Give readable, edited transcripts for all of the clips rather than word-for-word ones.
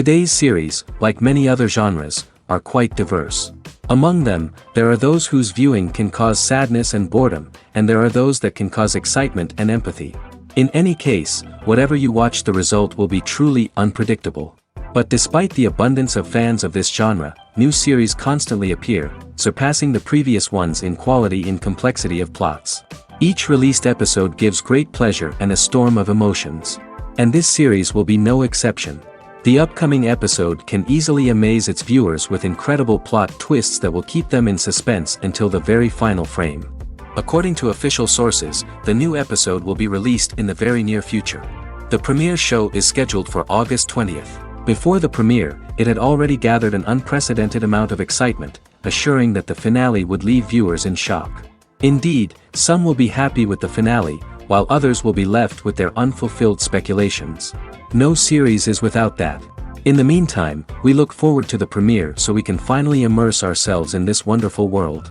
Today's series, like many other genres, are quite diverse. Among them, there are those whose viewing can cause sadness and boredom, and there are those that can cause excitement and empathy. In any case, whatever you watch, the result will be truly unpredictable. But despite the abundance of fans of this genre, new series constantly appear, surpassing the previous ones in quality and complexity of plots. Each released episode gives great pleasure and a storm of emotions. And this series will be no exception. The upcoming episode can easily amaze its viewers with incredible plot twists that will keep them in suspense until the very final frame. According to official sources, the new episode will be released in the very near future. The premiere show is scheduled for August 20th. Before the premiere, it had already gathered an unprecedented amount of excitement, assuring that the finale would leave viewers in shock. Indeed, some will be happy with the finale, while others will be left with their unfulfilled speculations. No series is without that. In the meantime, we look forward to the premiere so we can finally immerse ourselves in this wonderful world.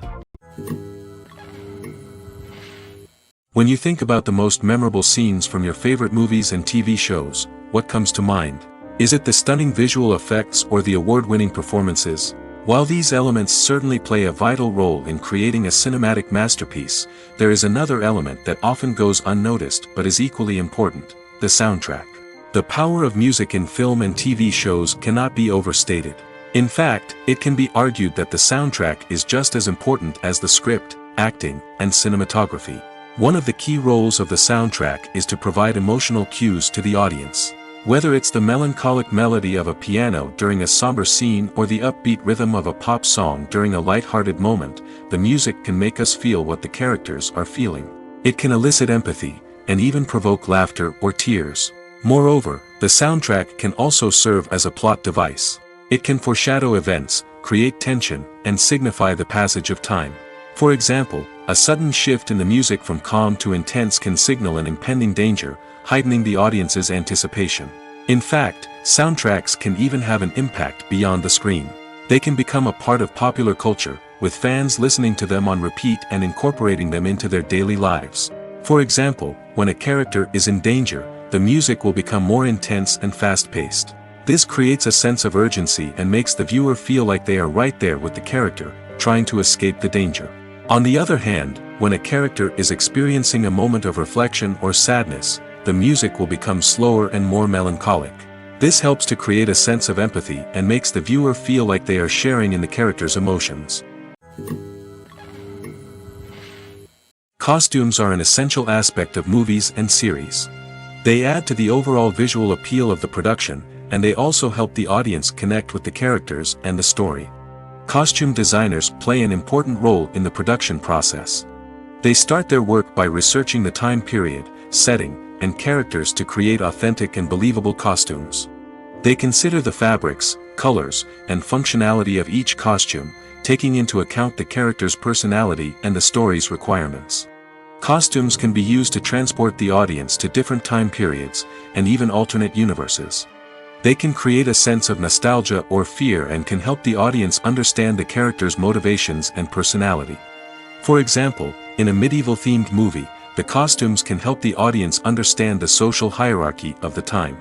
When you think about the most memorable scenes from your favorite movies and TV shows, what comes to mind? Is it the stunning visual effects or the award-winning performances? While these elements certainly play a vital role in creating a cinematic masterpiece, there is another element that often goes unnoticed but is equally important: the soundtrack. The power of music in film and TV shows cannot be overstated. In fact, it can be argued that the soundtrack is just as important as the script, acting, and cinematography. One of the key roles of the soundtrack is to provide emotional cues to the audience. Whether it's the melancholic melody of a piano during a somber scene or the upbeat rhythm of a pop song during a light-hearted moment, the music can make us feel what the characters are feeling. It can elicit empathy, and even provoke laughter or tears. Moreover, the soundtrack can also serve as a plot device. It can foreshadow events, create tension, and signify the passage of time. For example, a sudden shift in the music from calm to intense can signal an impending danger, heightening the audience's anticipation. In fact, soundtracks can even have an impact beyond the screen. They can become a part of popular culture, with fans listening to them on repeat and incorporating them into their daily lives. For example, when a character is in danger, the music will become more intense and fast-paced. This creates a sense of urgency and makes the viewer feel like they are right there with the character, trying to escape the danger. On the other hand, when a character is experiencing a moment of reflection or sadness, the music will become slower and more melancholic. This helps to create a sense of empathy and makes the viewer feel like they are sharing in the character's emotions. Costumes are an essential aspect of movies and series. They add to the overall visual appeal of the production, and they also help the audience connect with the characters and the story. Costume designers play an important role in the production process. They start their work by researching the time period, setting, and characters to create authentic and believable costumes. They consider the fabrics, colors, and functionality of each costume, taking into account the character's personality and the story's requirements. Costumes can be used to transport the audience to different time periods, and even alternate universes. They can create a sense of nostalgia or fear and can help the audience understand the character's motivations and personality. For example, in a medieval-themed movie, the costumes can help the audience understand the social hierarchy of the time.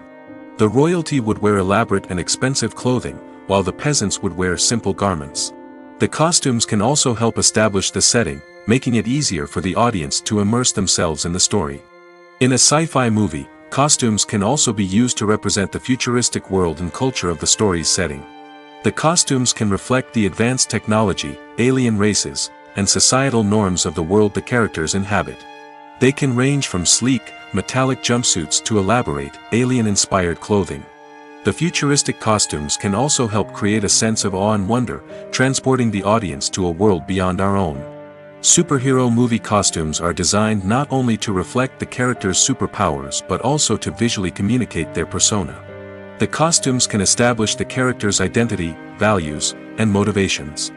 The royalty would wear elaborate and expensive clothing, while the peasants would wear simple garments. The costumes can also help establish the setting, making it easier for the audience to immerse themselves in the story. In a sci-fi movie, costumes can also be used to represent the futuristic world and culture of the story's setting. The costumes can reflect the advanced technology, alien races, and societal norms of the world the characters inhabit. They can range from sleek, metallic jumpsuits to elaborate, alien-inspired clothing. The futuristic costumes can also help create a sense of awe and wonder, transporting the audience to a world beyond our own. Superhero movie costumes are designed not only to reflect the character's superpowers but also to visually communicate their persona. The costumes can establish the character's identity, values, and motivations.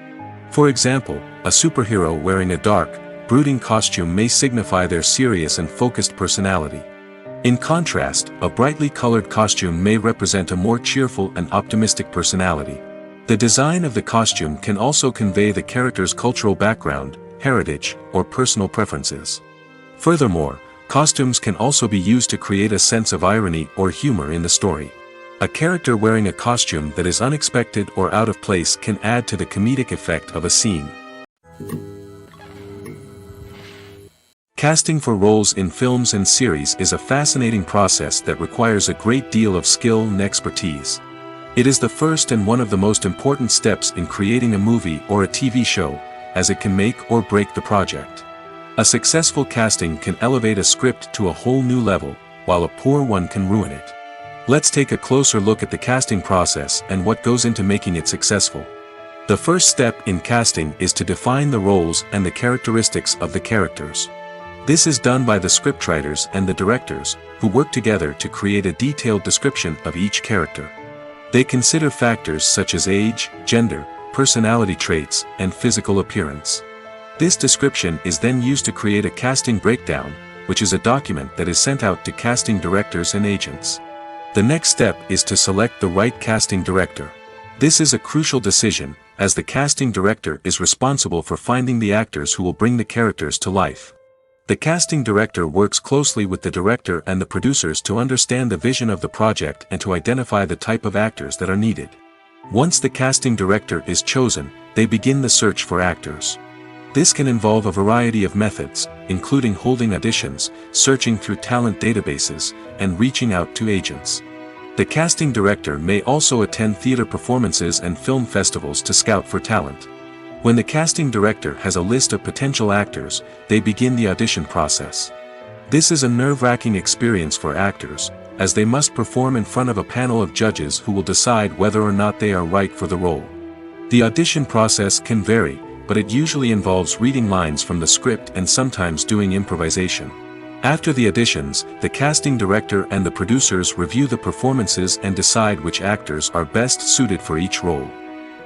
For example, a superhero wearing a dark, brooding costume may signify their serious and focused personality. In contrast, a brightly colored costume may represent a more cheerful and optimistic personality. The design of the costume can also convey the character's cultural background, heritage, or personal preferences. Furthermore, costumes can also be used to create a sense of irony or humor in the story. A character wearing a costume that is unexpected or out of place can add to the comedic effect of a scene. Casting for roles in films and series is a fascinating process that requires a great deal of skill and expertise. It is the first and one of the most important steps in creating a movie or a TV show, as it can make or break the project. A successful casting can elevate a script to a whole new level, while a poor one can ruin it. Let's take a closer look at the casting process and what goes into making it successful. The first step in casting is to define the roles and the characteristics of the characters. This is done by the scriptwriters and the directors, who work together to create a detailed description of each character. They consider factors such as age, gender, personality traits, and physical appearance. This description is then used to create a casting breakdown, which is a document that is sent out to casting directors and agents. The next step is to select the right casting director. This is a crucial decision, as the casting director is responsible for finding the actors who will bring the characters to life. The casting director works closely with the director and the producers to understand the vision of the project and to identify the type of actors that are needed. Once the casting director is chosen, they begin the search for actors. This can involve a variety of methods, including holding auditions, searching through talent databases, and reaching out to agents. The casting director may also attend theater performances and film festivals to scout for talent. When the casting director has a list of potential actors, they begin the audition process. This is a nerve-wracking experience for actors, as they must perform in front of a panel of judges who will decide whether or not they are right for the role. The audition process can vary, but it usually involves reading lines from the script and sometimes doing improvisation. After the auditions, the casting director and the producers review the performances and decide which actors are best suited for each role.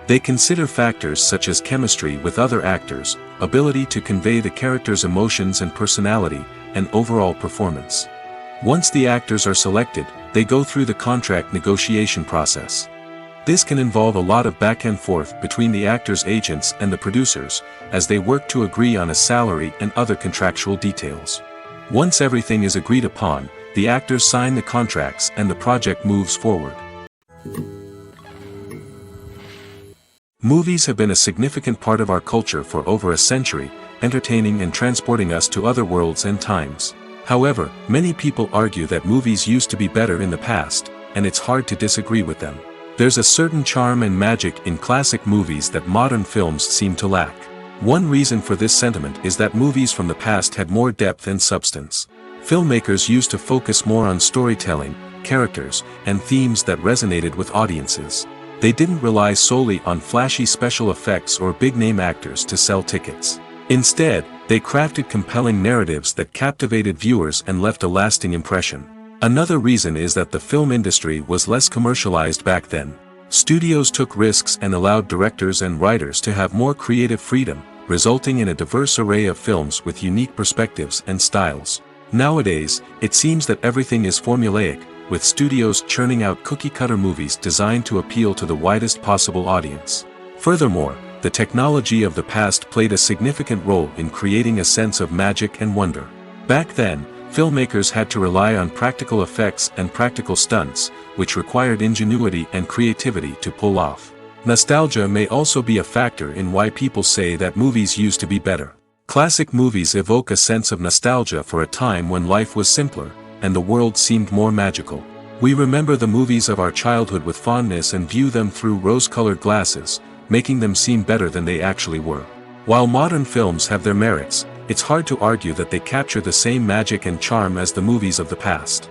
They consider factors such as chemistry with other actors, ability to convey the character's emotions and personality, and overall performance. Once the actors are selected, they go through the contract negotiation process. This can involve a lot of back and forth between the actors' agents and the producers, as they work to agree on a salary and other contractual details. Once everything is agreed upon, the actors sign the contracts and the project moves forward. Movies have been a significant part of our culture for over a century, entertaining and transporting us to other worlds and times. However, many people argue that movies used to be better in the past, and it's hard to disagree with them. There's a certain charm and magic in classic movies that modern films seem to lack. One reason for this sentiment is that movies from the past had more depth and substance. Filmmakers used to focus more on storytelling, characters, and themes that resonated with audiences. They didn't rely solely on flashy special effects or big-name actors to sell tickets. Instead, they crafted compelling narratives that captivated viewers and left a lasting impression. Another reason is that the film industry was less commercialized back then. Studios took risks and allowed directors and writers to have more creative freedom, resulting in a diverse array of films with unique perspectives and styles. Nowadays, it seems that everything is formulaic, with studios churning out cookie-cutter movies designed to appeal to the widest possible audience. Furthermore, the technology of the past played a significant role in creating a sense of magic and wonder. Back then, filmmakers had to rely on practical effects and practical stunts, which required ingenuity and creativity to pull off. Nostalgia may also be a factor in why people say that movies used to be better. Classic movies evoke a sense of nostalgia for a time when life was simpler, and the world seemed more magical. We remember the movies of our childhood with fondness and view them through rose-colored glasses, making them seem better than they actually were. While modern films have their merits, it's hard to argue that they capture the same magic and charm as the movies of the past.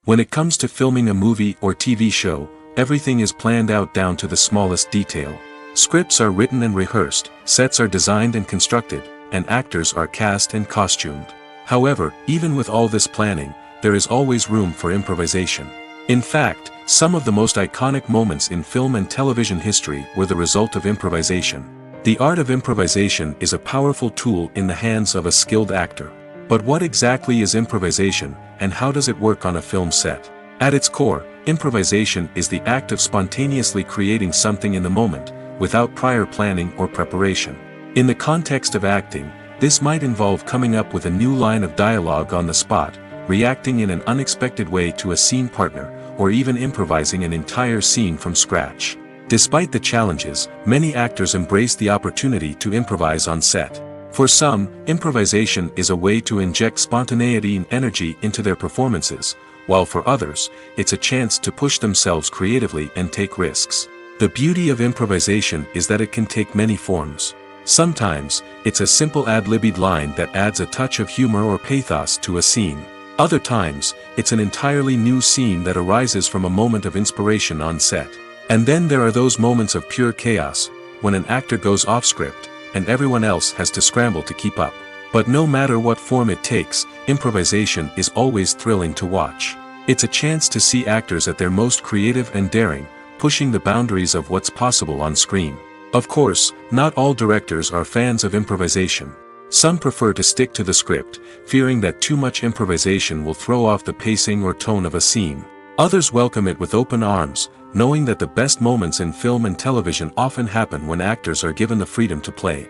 When it comes to filming a movie or TV show, everything is planned out down to the smallest detail. Scripts are written and rehearsed, sets are designed and constructed, and actors are cast and costumed. However, even with all this planning, there is always room for improvisation. In fact, some of the most iconic moments in film and television history were the result of improvisation. The art of improvisation is a powerful tool in the hands of a skilled actor. But what exactly is improvisation, and how does it work on a film set? At its core, improvisation is the act of spontaneously creating something in the moment, without prior planning or preparation. In the context of acting, this might involve coming up with a new line of dialogue on the spot, reacting in an unexpected way to a scene partner, or even improvising an entire scene from scratch. Despite the challenges, many actors embrace the opportunity to improvise on set. For some, improvisation is a way to inject spontaneity and energy into their performances, while for others, it's a chance to push themselves creatively and take risks. The beauty of improvisation is that it can take many forms. Sometimes, it's a simple ad-libbed line that adds a touch of humor or pathos to a scene. Other times, it's an entirely new scene that arises from a moment of inspiration on set. And then there are those moments of pure chaos, when an actor goes off script, and everyone else has to scramble to keep up. But no matter what form it takes, improvisation is always thrilling to watch. It's a chance to see actors at their most creative and daring, pushing the boundaries of what's possible on screen. Of course, not all directors are fans of improvisation. Some prefer to stick to the script, fearing that too much improvisation will throw off the pacing or tone of a scene. Others welcome it with open arms, knowing that the best moments in film and television often happen when actors are given the freedom to play.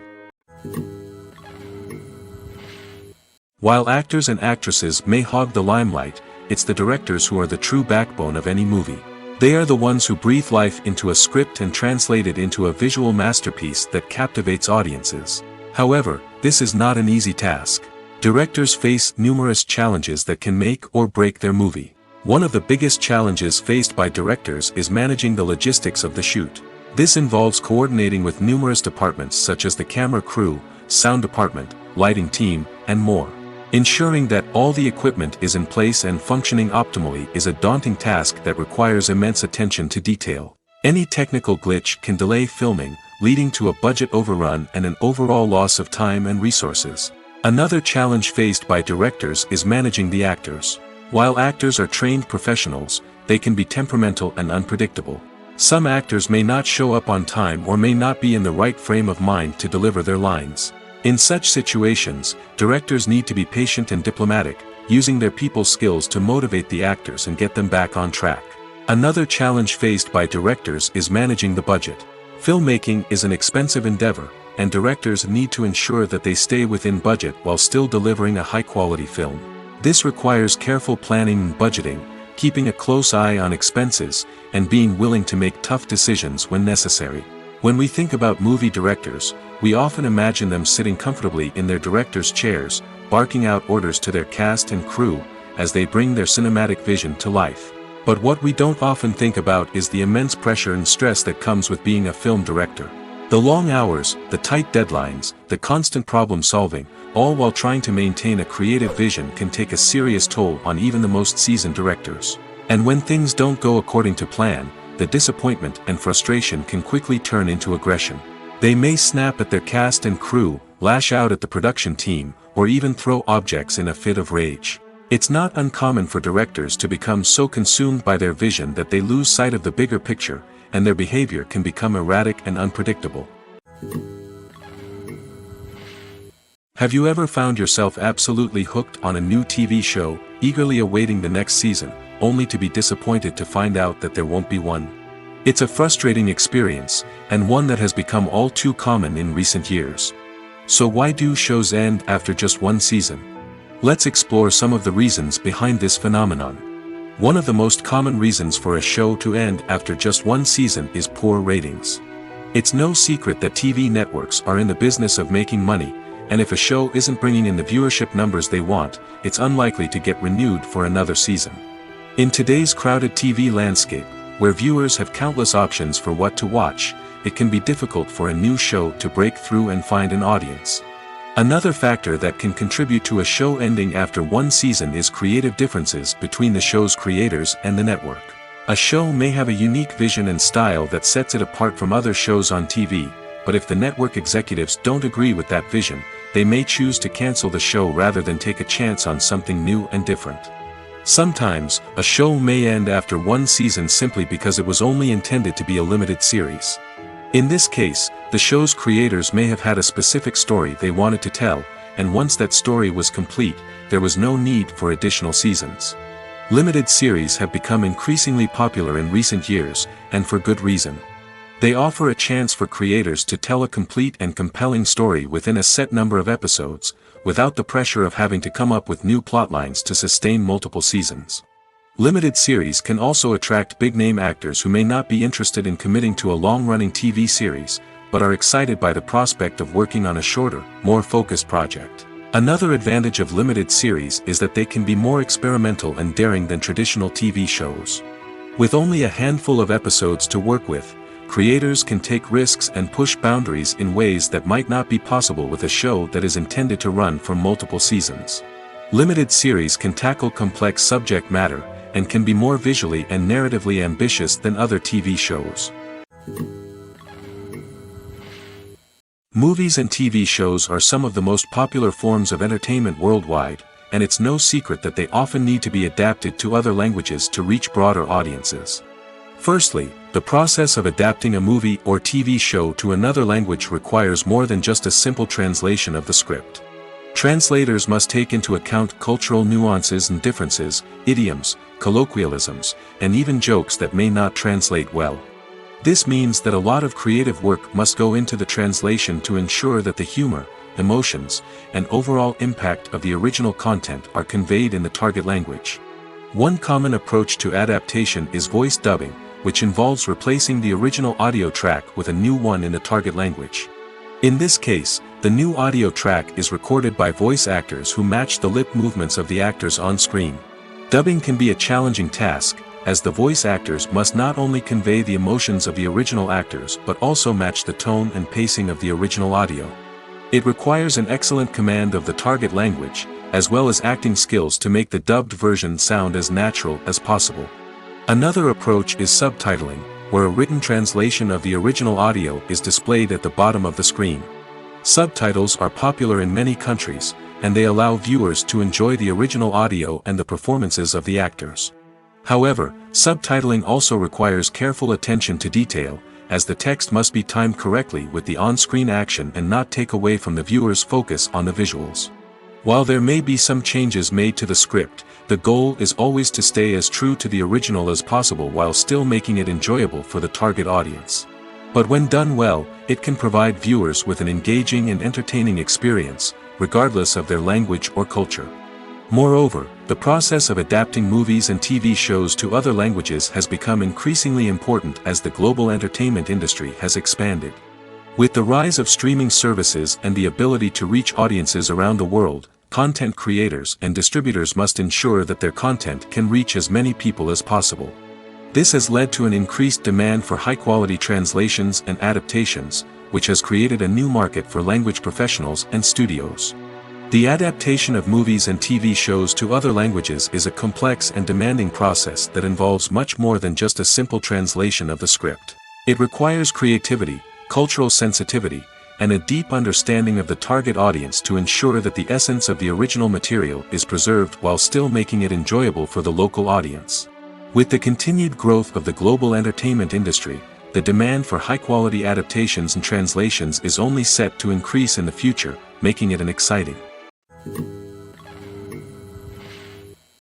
While actors and actresses may hog the limelight, it's the directors who are the true backbone of any movie. They are the ones who breathe life into a script and translate it into a visual masterpiece that captivates audiences. However, this is not an easy task. Directors face numerous challenges that can make or break their movie. One of the biggest challenges faced by directors is managing the logistics of the shoot. This involves coordinating with numerous departments such as the camera crew, sound department, lighting team, and more. Ensuring that all the equipment is in place and functioning optimally is a daunting task that requires immense attention to detail. Any technical glitch can delay filming, leading to a budget overrun and an overall loss of time and resources. Another challenge faced by directors is managing the actors. While actors are trained professionals, they can be temperamental and unpredictable. Some actors may not show up on time or may not be in the right frame of mind to deliver their lines. In such situations, directors need to be patient and diplomatic, using their people skills to motivate the actors and get them back on track. Another challenge faced by directors is managing the budget. Filmmaking is an expensive endeavor, and directors need to ensure that they stay within budget while still delivering a high-quality film. This requires careful planning and budgeting, keeping a close eye on expenses, and being willing to make tough decisions when necessary. When we think about movie directors, we often imagine them sitting comfortably in their director's chairs, barking out orders to their cast and crew, as they bring their cinematic vision to life. But what we don't often think about is the immense pressure and stress that comes with being a film director. The long hours, the tight deadlines, the constant problem solving, all while trying to maintain a creative vision can take a serious toll on even the most seasoned directors. And when things don't go according to plan, the disappointment and frustration can quickly turn into aggression. They may snap at their cast and crew, lash out at the production team, or even throw objects in a fit of rage. It's not uncommon for directors to become so consumed by their vision that they lose sight of the bigger picture, and their behavior can become erratic and unpredictable. Have you ever found yourself absolutely hooked on a new TV show, eagerly awaiting the next season, only to be disappointed to find out that there won't be one? It's a frustrating experience, and one that has become all too common in recent years. So why do shows end after just one season? Let's explore some of the reasons behind this phenomenon. One of the most common reasons for a show to end after just one season is poor ratings. It's no secret that TV networks are in the business of making money, and if a show isn't bringing in the viewership numbers they want, it's unlikely to get renewed for another season. In today's crowded TV landscape, where viewers have countless options for what to watch, it can be difficult for a new show to break through and find an audience. Another factor that can contribute to a show ending after one season is creative differences between the show's creators and the network. A show may have a unique vision and style that sets it apart from other shows on TV, but if the network executives don't agree with that vision, they may choose to cancel the show rather than take a chance on something new and different. Sometimes, a show may end after one season simply because it was only intended to be a limited series. In this case, the show's creators may have had a specific story they wanted to tell, and once that story was complete, there was no need for additional seasons. Limited series have become increasingly popular in recent years, and for good reason. They offer a chance for creators to tell a complete and compelling story within a set number of episodes, without the pressure of having to come up with new plotlines to sustain multiple seasons. Limited series can also attract big-name actors who may not be interested in committing to a long-running TV series, but are excited by the prospect of working on a shorter, more focused project. Another advantage of limited series is that they can be more experimental and daring than traditional TV shows. With only a handful of episodes to work with, creators can take risks and push boundaries in ways that might not be possible with a show that is intended to run for multiple seasons. Limited series can tackle complex subject matter, and can be more visually and narratively ambitious than other TV shows. Movies and TV shows are some of the most popular forms of entertainment worldwide, and it's no secret that they often need to be adapted to other languages to reach broader audiences. Firstly, the process of adapting a movie or TV show to another language requires more than just a simple translation of the script. Translators must take into account cultural nuances and differences, idioms, colloquialisms, and even jokes that may not translate well. This means that a lot of creative work must go into the translation to ensure that the humor, emotions, and overall impact of the original content are conveyed in the target language. One common approach to adaptation is voice dubbing, which involves replacing the original audio track with a new one in the target language. In this case, the new audio track is recorded by voice actors who match the lip movements of the actors on screen. Dubbing can be a challenging task, as the voice actors must not only convey the emotions of the original actors but also match the tone and pacing of the original audio. It requires an excellent command of the target language, as well as acting skills to make the dubbed version sound as natural as possible. Another approach is subtitling, where a written translation of the original audio is displayed at the bottom of the screen. Subtitles are popular in many countries, and they allow viewers to enjoy the original audio and the performances of the actors. However, subtitling also requires careful attention to detail, as the text must be timed correctly with the on-screen action and not take away from the viewer's focus on the visuals. While there may be some changes made to the script, the goal is always to stay as true to the original as possible while still making it enjoyable for the target audience. But when done well, it can provide viewers with an engaging and entertaining experience, regardless of their language or culture. Moreover, the process of adapting movies and TV shows to other languages has become increasingly important as the global entertainment industry has expanded. With the rise of streaming services and the ability to reach audiences around the world, content creators and distributors must ensure that their content can reach as many people as possible. This has led to an increased demand for high-quality translations and adaptations, which has created a new market for language professionals and studios. The adaptation of movies and TV shows to other languages is a complex and demanding process that involves much more than just a simple translation of the script. It requires creativity, cultural sensitivity, and a deep understanding of the target audience to ensure that the essence of the original material is preserved while still making it enjoyable for the local audience. With the continued growth of the global entertainment industry, the demand for high-quality adaptations and translations is only set to increase in the future, making it an exciting.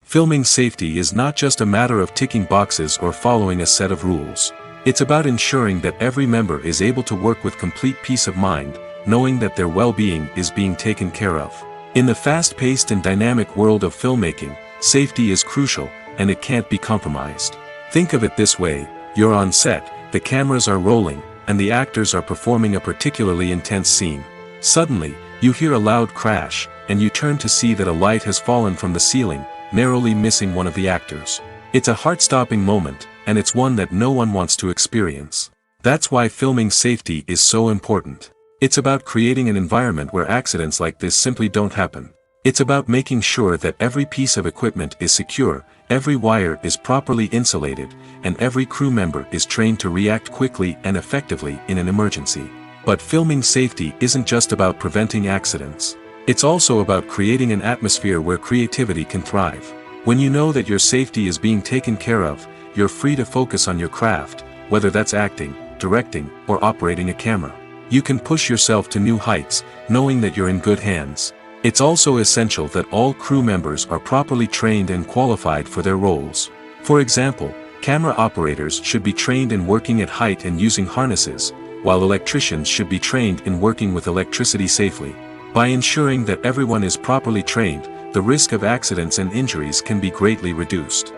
Filming safety is not just a matter of ticking boxes or following a set of rules. It's about ensuring that every member is able to work with complete peace of mind, knowing that their well-being is being taken care of. In the fast-paced and dynamic world of filmmaking, safety is crucial, and it can't be compromised. Think of it this way: you're on set, the cameras are rolling, and the actors are performing a particularly intense scene. Suddenly, you hear a loud crash, and you turn to see that a light has fallen from the ceiling, narrowly missing one of the actors. It's a heart-stopping moment, and it's one that no one wants to experience. That's why filming safety is so important. It's about creating an environment where accidents like this simply don't happen. It's about making sure that every piece of equipment is secure, every wire is properly insulated, and every crew member is trained to react quickly and effectively in an emergency. But filming safety isn't just about preventing accidents. It's also about creating an atmosphere where creativity can thrive. When you know that your safety is being taken care of, you're free to focus on your craft, whether that's acting, directing, or operating a camera. You can push yourself to new heights, knowing that you're in good hands. It's also essential that all crew members are properly trained and qualified for their roles. For example, Camera operators should be trained in working at height and using harnesses, while electricians should be trained in working with electricity safely. By ensuring that everyone is properly trained, the risk of accidents and injuries can be greatly reduced.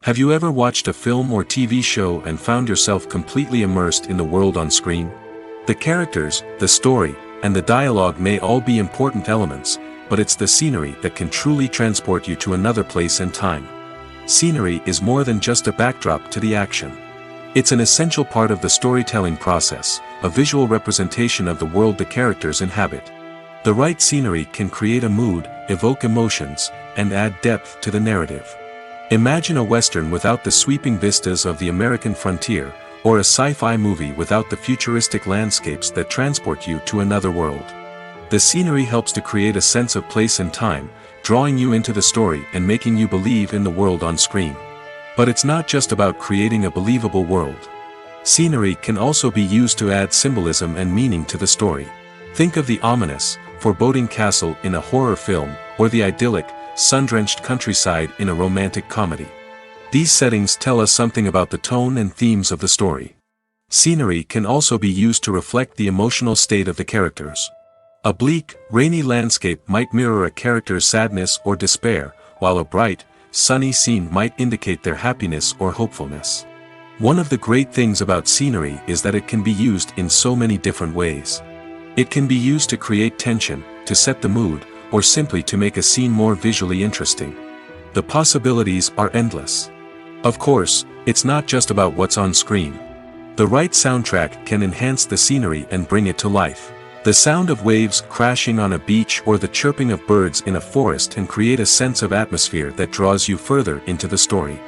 Have you ever watched a film or TV show and found yourself completely immersed in the world on screen? The characters, the story, and the dialogue may all be important elements, but it's the scenery that can truly transport you to another place and time. Scenery is more than just a backdrop to the action. It's an essential part of the storytelling process, a visual representation of the world the characters inhabit. The right scenery can create a mood, evoke emotions, and add depth to the narrative. Imagine a Western without the sweeping vistas of the American frontier, or a sci-fi movie without the futuristic landscapes that transport you to another world. The scenery helps to create a sense of place and time, drawing you into the story and making you believe in the world on screen. But it's not just about creating a believable world. Scenery can also be used to add symbolism and meaning to the story. Think of the ominous, foreboding castle in a horror film, or the idyllic, sun-drenched countryside in a romantic comedy. These settings tell us something about the tone and themes of the story. Scenery can also be used to reflect the emotional state of the characters. A bleak, rainy landscape might mirror a character's sadness or despair, while a bright, sunny scene might indicate their happiness or hopefulness. One of the great things about scenery is that it can be used in so many different ways. It can be used to create tension, to set the mood, or simply to make a scene more visually interesting. The possibilities are endless. Of course, it's not just about what's on screen. The right soundtrack can enhance the scenery and bring it to life. The sound of waves crashing on a beach or the chirping of birds in a forest can create a sense of atmosphere that draws you further into the story.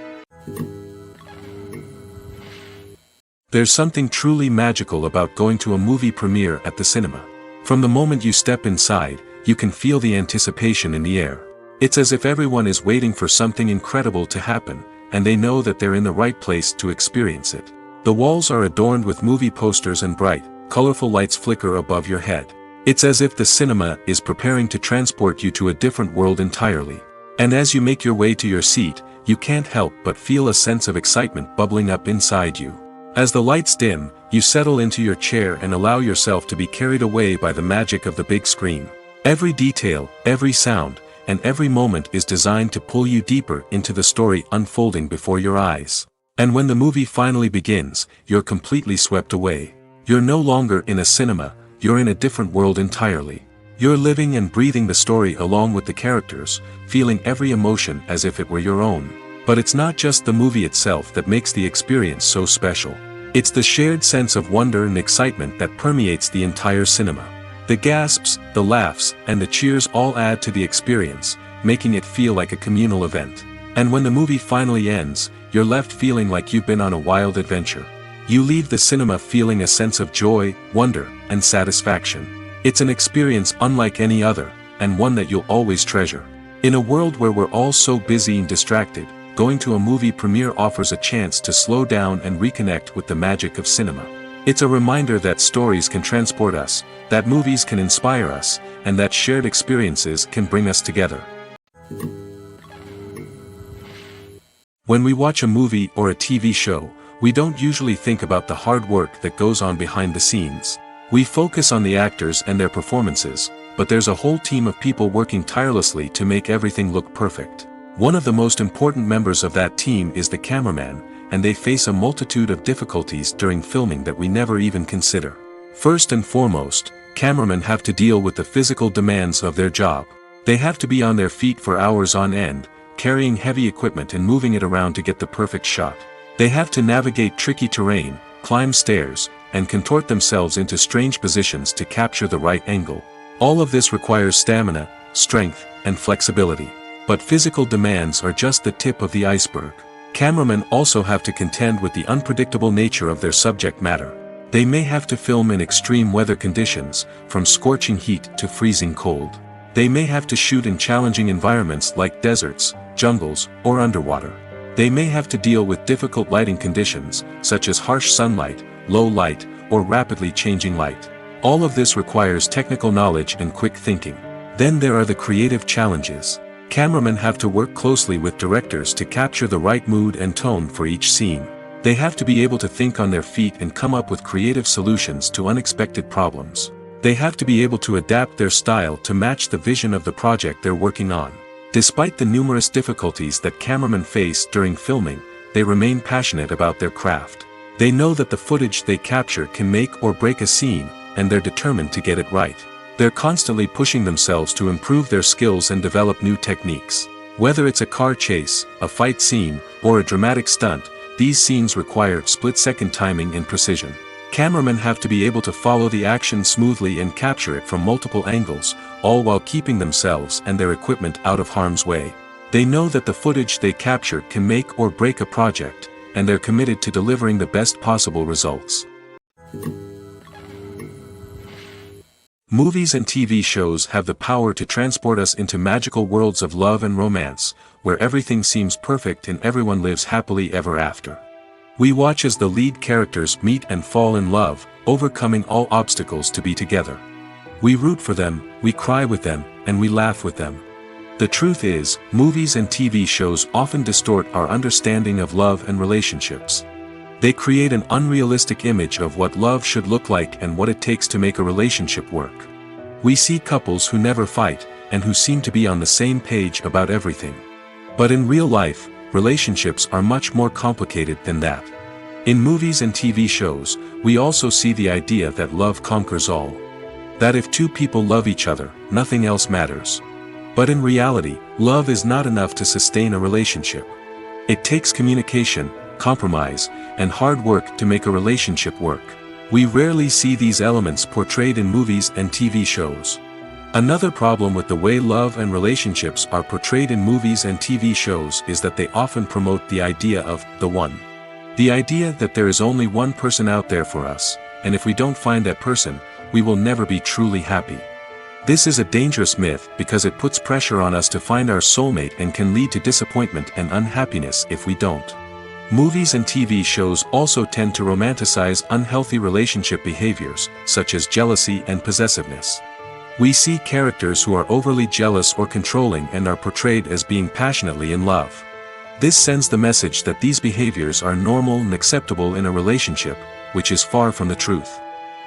There's something truly magical about going to a movie premiere at the cinema. From the moment you step inside, you can feel the anticipation in the air. It's as if everyone is waiting for something incredible to happen, and they know that they're in the right place to experience it. The walls are adorned with movie posters and bright, colorful lights flicker above your head. It's as if the cinema is preparing to transport you to a different world entirely. And as you make your way to your seat, you can't help but feel a sense of excitement bubbling up inside you. As the lights dim, you settle into your chair and allow yourself to be carried away by the magic of the big screen. Every detail, every sound, and every moment is designed to pull you deeper into the story unfolding before your eyes. And when the movie finally begins, you're completely swept away. You're no longer in a cinema, you're in a different world entirely. You're living and breathing the story along with the characters, feeling every emotion as if it were your own. But it's not just the movie itself that makes the experience so special. It's the shared sense of wonder and excitement that permeates the entire cinema. The gasps, the laughs, and the cheers all add to the experience, making it feel like a communal event. And when the movie finally ends, you're left feeling like you've been on a wild adventure. You leave the cinema feeling a sense of joy, wonder, and satisfaction. It's an experience unlike any other, and one that you'll always treasure. In a world where we're all so busy and distracted, going to a movie premiere offers a chance to slow down and reconnect with the magic of cinema. It's a reminder that stories can transport us, that movies can inspire us, and that shared experiences can bring us together. When we watch a movie or a TV show, we don't usually think about the hard work that goes on behind the scenes. We focus on the actors and their performances, but there's a whole team of people working tirelessly to make everything look perfect. One of the most important members of that team is the cameraman, and they face a multitude of difficulties during filming that we never even consider. First and foremost, cameramen have to deal with the physical demands of their job. They have to be on their feet for hours on end, carrying heavy equipment and moving it around to get the perfect shot. They have to navigate tricky terrain, climb stairs, and contort themselves into strange positions to capture the right angle. All of this requires stamina, strength, and flexibility. But physical demands are just the tip of the iceberg. Cameramen also have to contend with the unpredictable nature of their subject matter. They may have to film in extreme weather conditions, from scorching heat to freezing cold. They may have to shoot in challenging environments like deserts, jungles, or underwater. They may have to deal with difficult lighting conditions, such as harsh sunlight, low light, or rapidly changing light. All of this requires technical knowledge and quick thinking. Then there are the creative challenges. Cameramen have to work closely with directors to capture the right mood and tone for each scene. They have to be able to think on their feet and come up with creative solutions to unexpected problems. They have to be able to adapt their style to match the vision of the project they're working on. Despite the numerous difficulties that cameramen face during filming, they remain passionate about their craft. They know that the footage they capture can make or break a scene, and they're determined to get it right. They're constantly pushing themselves to improve their skills and develop new techniques. Whether it's a car chase, a fight scene, or a dramatic stunt, these scenes require split-second timing and precision. Cameramen have to be able to follow the action smoothly and capture it from multiple angles, all while keeping themselves and their equipment out of harm's way. They know that the footage they capture can make or break a project, and they're committed to delivering the best possible results. Movies and TV shows have the power to transport us into magical worlds of love and romance, where everything seems perfect and everyone lives happily ever after. We watch as the lead characters meet and fall in love, overcoming all obstacles to be together. We root for them, we cry with them, and we laugh with them. The truth is, movies and TV shows often distort our understanding of love and relationships. They create an unrealistic image of what love should look like and what it takes to make a relationship work. We see couples who never fight, and who seem to be on the same page about everything. But in real life, relationships are much more complicated than that. In movies and TV shows, we also see the idea that love conquers all. That if two people love each other, nothing else matters. But in reality, love is not enough to sustain a relationship. It takes communication, compromise, and hard work to make a relationship work. We rarely see these elements portrayed in movies and TV shows. Another problem with the way love and relationships are portrayed in movies and TV shows is that they often promote the idea of the one. The idea that there is only one person out there for us, and if we don't find that person, we will never be truly happy. This is a dangerous myth because it puts pressure on us to find our soulmate and can lead to disappointment and unhappiness if we don't. Movies and TV shows also tend to romanticize unhealthy relationship behaviors, such as jealousy and possessiveness. We see characters who are overly jealous or controlling and are portrayed as being passionately in love. This sends the message that these behaviors are normal and acceptable in a relationship, which is far from the truth.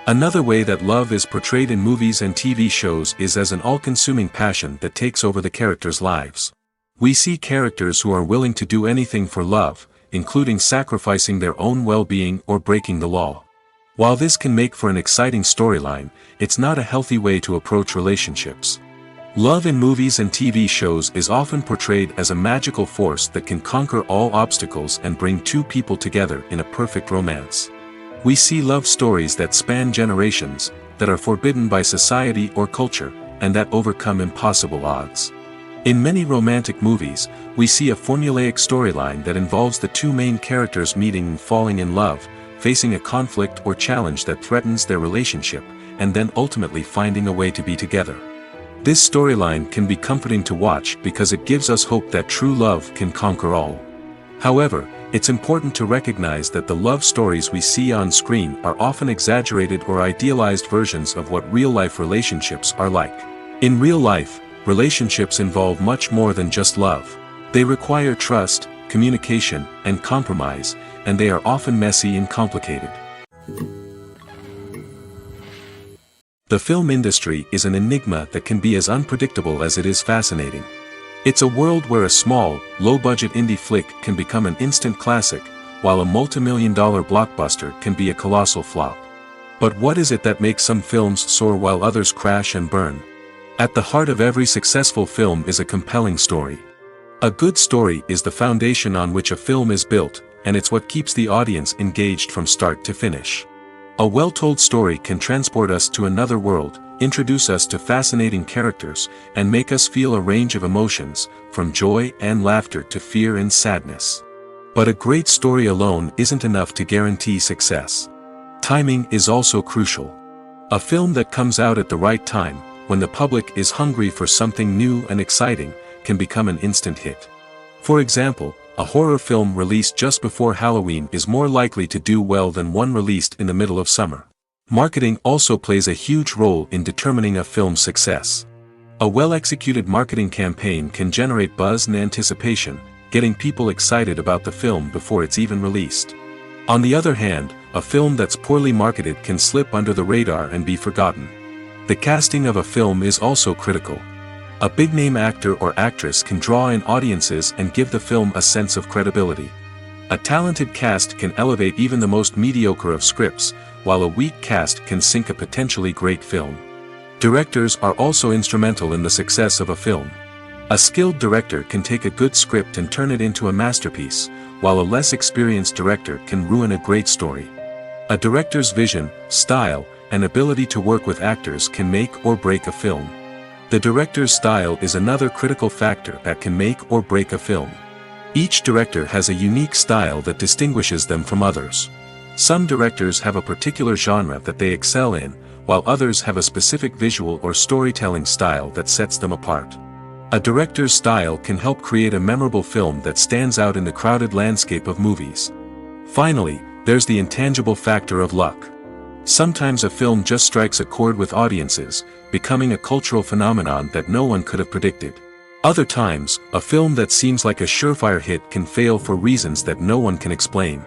Another way that love is portrayed in movies and TV shows is as an all-consuming passion that takes over the characters' lives. We see characters who are willing to do anything for love, including sacrificing their own well-being or breaking the law. While this can make for an exciting storyline, it's not a healthy way to approach relationships. Love in movies and TV shows is often portrayed as a magical force that can conquer all obstacles and bring two people together in a perfect romance. We see love stories that span generations, that are forbidden by society or culture, and that overcome impossible odds. In many romantic movies, we see a formulaic storyline that involves the two main characters meeting and falling in love, facing a conflict or challenge that threatens their relationship, and then ultimately finding a way to be together. This storyline can be comforting to watch because it gives us hope that true love can conquer all. However, it's important to recognize that the love stories we see on screen are often exaggerated or idealized versions of what real-life relationships are like. In real life, relationships involve much more than just love. They require trust, communication, and compromise, and they are often messy and complicated. The film industry is an enigma that can be as unpredictable as it is fascinating. It's a world where a small, low-budget indie flick can become an instant classic, while a multi-million-dollar blockbuster can be a colossal flop. But what is it that makes some films soar while others crash and burn? At the heart of every successful film is a compelling story. A good story is the foundation on which a film is built, and it's what keeps the audience engaged from start to finish. A well-told story can transport us to another world, introduce us to fascinating characters, and make us feel a range of emotions, from joy and laughter to fear and sadness. But a great story alone isn't enough to guarantee success. Timing is also crucial. A film that comes out at the right time, when the public is hungry for something new and exciting, can become an instant hit. For example, a horror film released just before Halloween is more likely to do well than one released in the middle of summer. Marketing also plays a huge role in determining a film's success. A well-executed marketing campaign can generate buzz and anticipation, getting people excited about the film before it's even released. On the other hand, a film that's poorly marketed can slip under the radar and be forgotten. The casting of a film is also critical. A big-name actor or actress can draw in audiences and give the film a sense of credibility. A talented cast can elevate even the most mediocre of scripts, while a weak cast can sink a potentially great film. Directors are also instrumental in the success of a film. A skilled director can take a good script and turn it into a masterpiece, while a less experienced director can ruin a great story. A director's vision, style, and ability to work with actors can make or break a film. The director's style is another critical factor that can make or break a film. Each director has a unique style that distinguishes them from others. Some directors have a particular genre that they excel in, while others have a specific visual or storytelling style that sets them apart. A director's style can help create a memorable film that stands out in the crowded landscape of movies. Finally, there's the intangible factor of luck. Sometimes a film just strikes a chord with audiences, becoming a cultural phenomenon that no one could have predicted. Other times, a film that seems like a surefire hit can fail for reasons that no one can explain.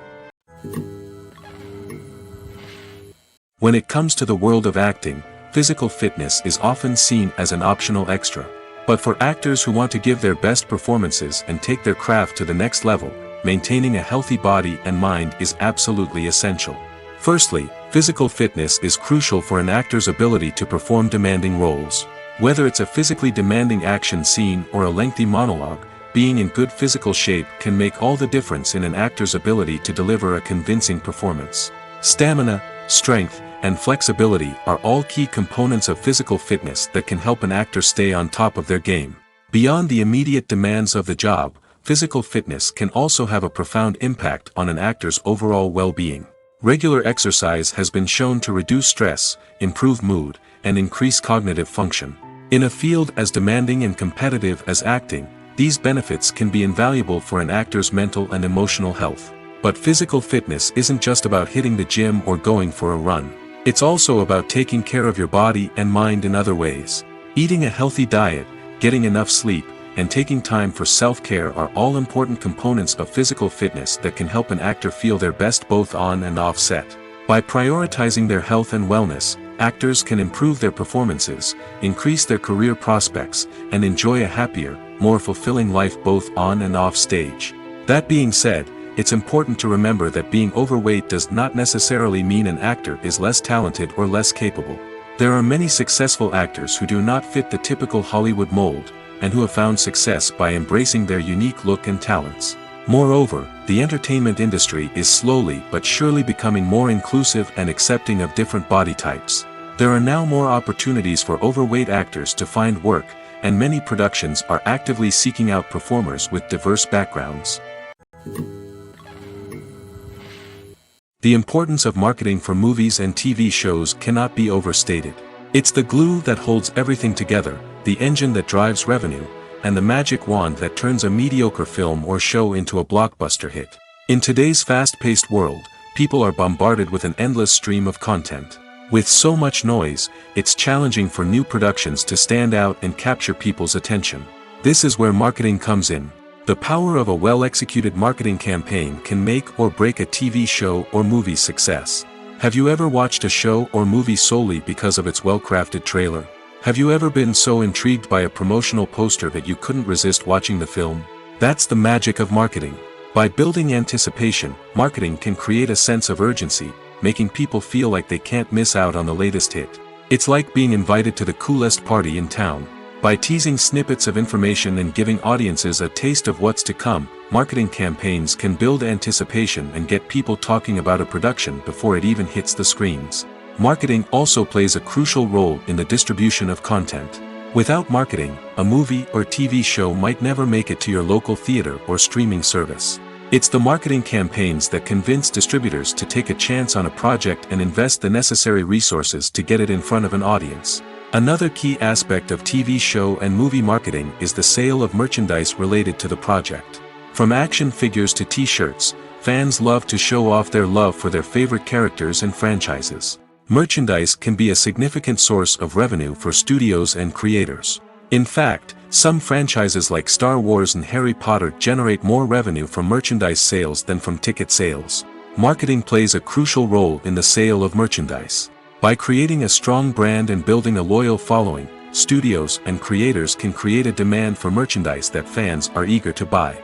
When it comes to the world of acting, physical fitness is often seen as an optional extra. But for actors who want to give their best performances and take their craft to the next level, maintaining a healthy body and mind is absolutely essential. Firstly, physical fitness is crucial for an actor's ability to perform demanding roles. Whether it's a physically demanding action scene or a lengthy monologue, being in good physical shape can make all the difference in an actor's ability to deliver a convincing performance. Stamina, strength, and flexibility are all key components of physical fitness that can help an actor stay on top of their game. Beyond the immediate demands of the job, physical fitness can also have a profound impact on an actor's overall well-being. Regular exercise has been shown to reduce stress, improve mood, and increase cognitive function. In a field as demanding and competitive as acting, these benefits can be invaluable for an actor's mental and emotional health. But physical fitness isn't just about hitting the gym or going for a run. It's also about taking care of your body and mind in other ways. Eating a healthy diet, getting enough sleep, and taking time for self-care are all important components of physical fitness that can help an actor feel their best both on and off set. By prioritizing their health and wellness, actors can improve their performances, increase their career prospects, and enjoy a happier, more fulfilling life both on and off stage. That being said, it's important to remember that being overweight does not necessarily mean an actor is less talented or less capable. There are many successful actors who do not fit the typical Hollywood mold, and who have found success by embracing their unique look and talents. Moreover, the entertainment industry is slowly but surely becoming more inclusive and accepting of different body types. There are now more opportunities for overweight actors to find work, and many productions are actively seeking out performers with diverse backgrounds. The importance of marketing for movies and TV shows cannot be overstated. It's the glue that holds everything together, the engine that drives revenue, and the magic wand that turns a mediocre film or show into a blockbuster hit. In today's fast-paced world, people are bombarded with an endless stream of content. With so much noise, it's challenging for new productions to stand out and capture people's attention. This is where marketing comes in. The power of a well-executed marketing campaign can make or break a TV show or movie's success. Have you ever watched a show or movie solely because of its well-crafted trailer? Have you ever been so intrigued by a promotional poster that you couldn't resist watching the film? That's the magic of marketing. By building anticipation, marketing can create a sense of urgency, making people feel like they can't miss out on the latest hit. It's like being invited to the coolest party in town. By teasing snippets of information and giving audiences a taste of what's to come, marketing campaigns can build anticipation and get people talking about a production before it even hits the screens. Marketing also plays a crucial role in the distribution of content. Without marketing, a movie or TV show might never make it to your local theater or streaming service. It's the marketing campaigns that convince distributors to take a chance on a project and invest the necessary resources to get it in front of an audience. Another key aspect of TV show and movie marketing is the sale of merchandise related to the project. From action figures to t-shirts, fans love to show off their love for their favorite characters and franchises. Merchandise can be a significant source of revenue for studios and creators. In fact, some franchises like Star Wars and Harry Potter generate more revenue from merchandise sales than from ticket sales. Marketing plays a crucial role in the sale of merchandise. By creating a strong brand and building a loyal following, studios and creators can create a demand for merchandise that fans are eager to buy.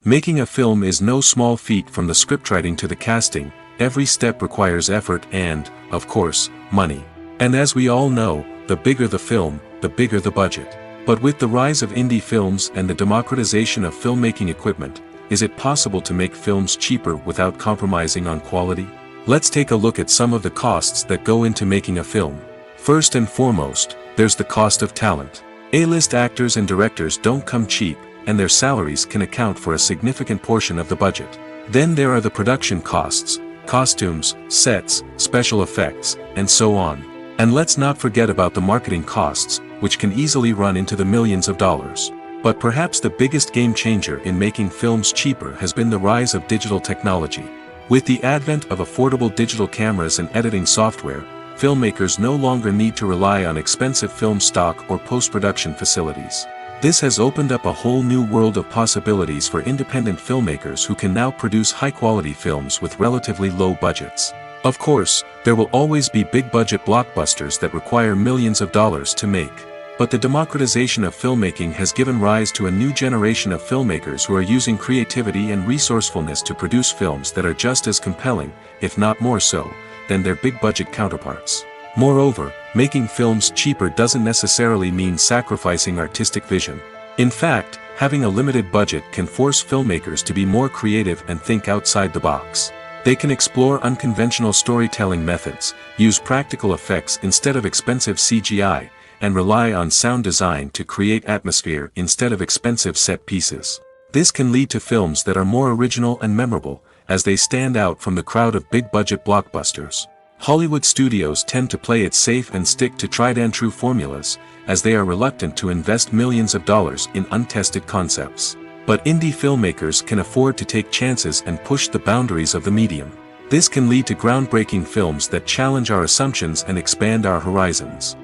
Making a film is no small feat. From the scriptwriting to the casting, every step requires effort and, of course, money. And as we all know, the bigger the film, the bigger the budget. But with the rise of indie films and the democratization of filmmaking equipment, is it possible to make films cheaper without compromising on quality? Let's take a look at some of the costs that go into making a film. First and foremost, there's the cost of talent. A-list actors and directors don't come cheap, and their salaries can account for a significant portion of the budget. Then there are the production costs, costumes, sets, special effects, and so on. And let's not forget about the marketing costs, which can easily run into the millions of dollars. But perhaps the biggest game changer in making films cheaper has been the rise of digital technology. With the advent of affordable digital cameras and editing software, filmmakers no longer need to rely on expensive film stock or post-production facilities. This has opened up a whole new world of possibilities for independent filmmakers who can now produce high-quality films with relatively low budgets. Of course, there will always be big-budget blockbusters that require millions of dollars to make. But the democratization of filmmaking has given rise to a new generation of filmmakers who are using creativity and resourcefulness to produce films that are just as compelling, if not more so, than their big-budget counterparts. Moreover, making films cheaper doesn't necessarily mean sacrificing artistic vision. In fact, having a limited budget can force filmmakers to be more creative and think outside the box. They can explore unconventional storytelling methods, use practical effects instead of expensive CGI, and rely on sound design to create atmosphere instead of expensive set pieces. This can lead to films that are more original and memorable, as they stand out from the crowd of big-budget blockbusters. Hollywood studios tend to play it safe and stick to tried-and-true formulas, as they are reluctant to invest millions of dollars in untested concepts. But indie filmmakers can afford to take chances and push the boundaries of the medium. This can lead to groundbreaking films that challenge our assumptions and expand our horizons.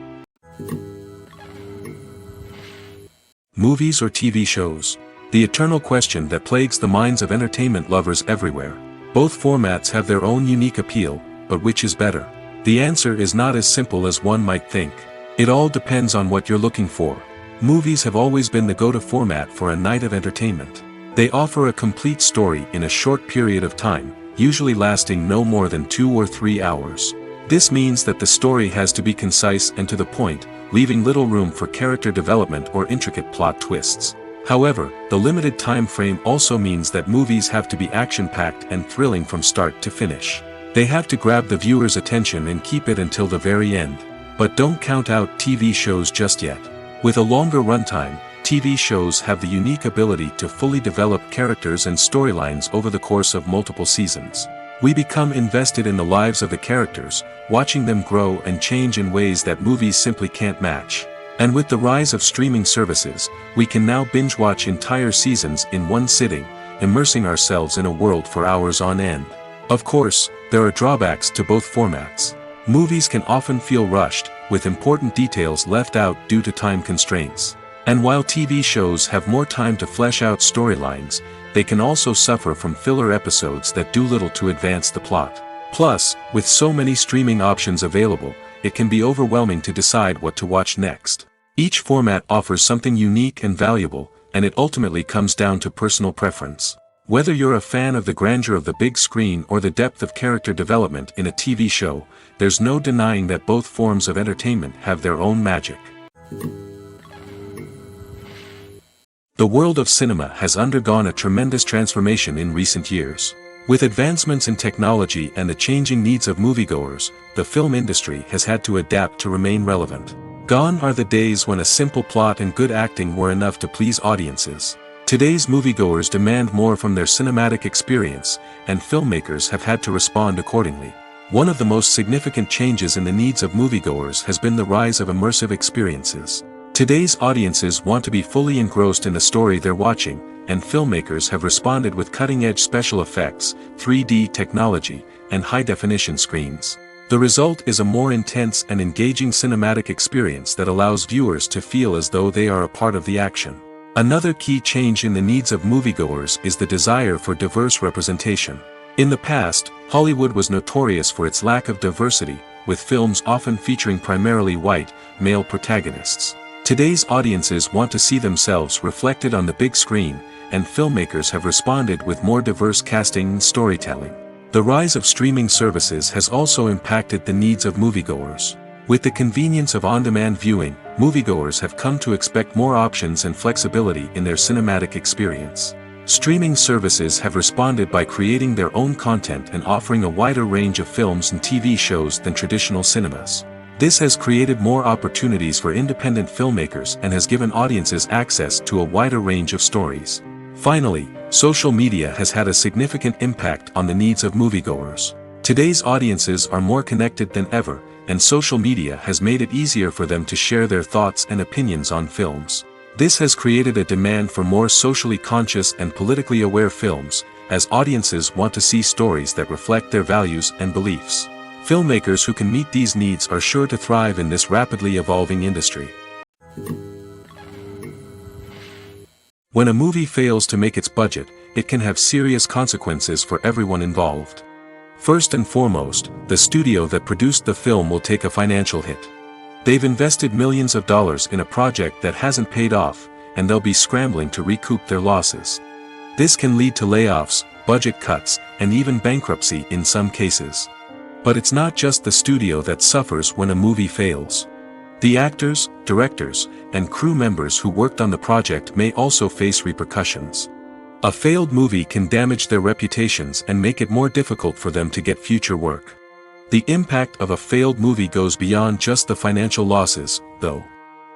Movies or TV shows? The eternal question that plagues the minds of entertainment lovers everywhere. Both formats have their own unique appeal, but which is better? The answer is not as simple as one might think. It all depends on what you're looking for. Movies have always been the go-to format for a night of entertainment. They offer a complete story in a short period of time, usually lasting no more than 2 or 3 hours. This means that the story has to be concise and to the point, leaving little room for character development or intricate plot twists. However, the limited time frame also means that movies have to be action-packed and thrilling from start to finish. They have to grab the viewer's attention and keep it until the very end. But don't count out TV shows just yet. With a longer runtime, TV shows have the unique ability to fully develop characters and storylines over the course of multiple seasons. We become invested in the lives of the characters, watching them grow and change in ways that movies simply can't match. And with the rise of streaming services, we can now binge-watch entire seasons in one sitting, immersing ourselves in a world for hours on end. Of course, there are drawbacks to both formats. Movies can often feel rushed, with important details left out due to time constraints. And while TV shows have more time to flesh out storylines, they can also suffer from filler episodes that do little to advance the plot. Plus, with so many streaming options available, it can be overwhelming to decide what to watch next. Each format offers something unique and valuable, and it ultimately comes down to personal preference. Whether you're a fan of the grandeur of the big screen or the depth of character development in a TV show, there's no denying that both forms of entertainment have their own magic. The world of cinema has undergone a tremendous transformation in recent years. With advancements in technology and the changing needs of moviegoers, the film industry has had to adapt to remain relevant. Gone are the days when a simple plot and good acting were enough to please audiences. Today's moviegoers demand more from their cinematic experience, and filmmakers have had to respond accordingly. One of the most significant changes in the needs of moviegoers has been the rise of immersive experiences. Today's audiences want to be fully engrossed in the story they're watching, and filmmakers have responded with cutting-edge special effects, 3D technology, and high-definition screens. The result is a more intense and engaging cinematic experience that allows viewers to feel as though they are a part of the action. Another key change in the needs of moviegoers is the desire for diverse representation. In the past, Hollywood was notorious for its lack of diversity, with films often featuring primarily white, male protagonists. Today's audiences want to see themselves reflected on the big screen, and filmmakers have responded with more diverse casting and storytelling. The rise of streaming services has also impacted the needs of moviegoers. With the convenience of on-demand viewing, moviegoers have come to expect more options and flexibility in their cinematic experience. Streaming services have responded by creating their own content and offering a wider range of films and TV shows than traditional cinemas. This has created more opportunities for independent filmmakers and has given audiences access to a wider range of stories. Finally, social media has had a significant impact on the needs of moviegoers. Today's audiences are more connected than ever, and social media has made it easier for them to share their thoughts and opinions on films. This has created a demand for more socially conscious and politically aware films, as audiences want to see stories that reflect their values and beliefs. Filmmakers who can meet these needs are sure to thrive in this rapidly evolving industry. When a movie fails to make its budget, it can have serious consequences for everyone involved. First and foremost, the studio that produced the film will take a financial hit. They've invested millions of dollars in a project that hasn't paid off, and they'll be scrambling to recoup their losses. This can lead to layoffs, budget cuts, and even bankruptcy in some cases. But it's not just the studio that suffers when a movie fails. The actors, directors, and crew members who worked on the project may also face repercussions. A failed movie can damage their reputations and make it more difficult for them to get future work. The impact of a failed movie goes beyond just the financial losses, though.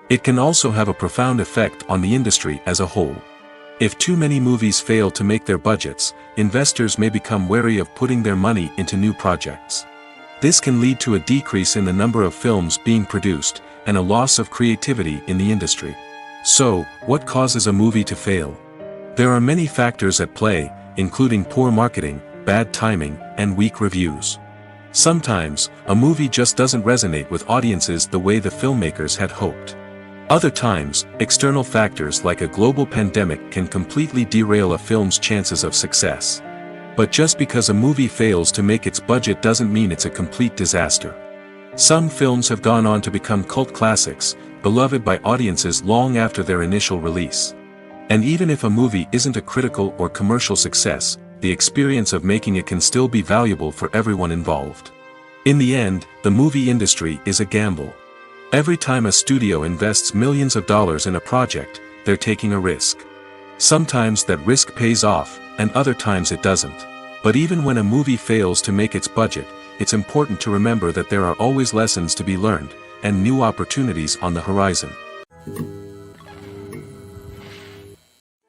It can also have a profound effect on the industry as a whole. If too many movies fail to make their budgets, investors may become wary of putting their money into new projects. This can lead to a decrease in the number of films being produced, and a loss of creativity in the industry. So, what causes a movie to fail? There are many factors at play, including poor marketing, bad timing, and weak reviews. Sometimes, a movie just doesn't resonate with audiences the way the filmmakers had hoped. Other times, external factors like a global pandemic can completely derail a film's chances of success. But just because a movie fails to make its budget doesn't mean it's a complete disaster. Some films have gone on to become cult classics, beloved by audiences long after their initial release. And even if a movie isn't a critical or commercial success, the experience of making it can still be valuable for everyone involved. In the end, the movie industry is a gamble. Every time a studio invests millions of dollars in a project, they're taking a risk. Sometimes that risk pays off, and other times it doesn't. But even when a movie fails to make its budget, it's important to remember that there are always lessons to be learned, and new opportunities on the horizon.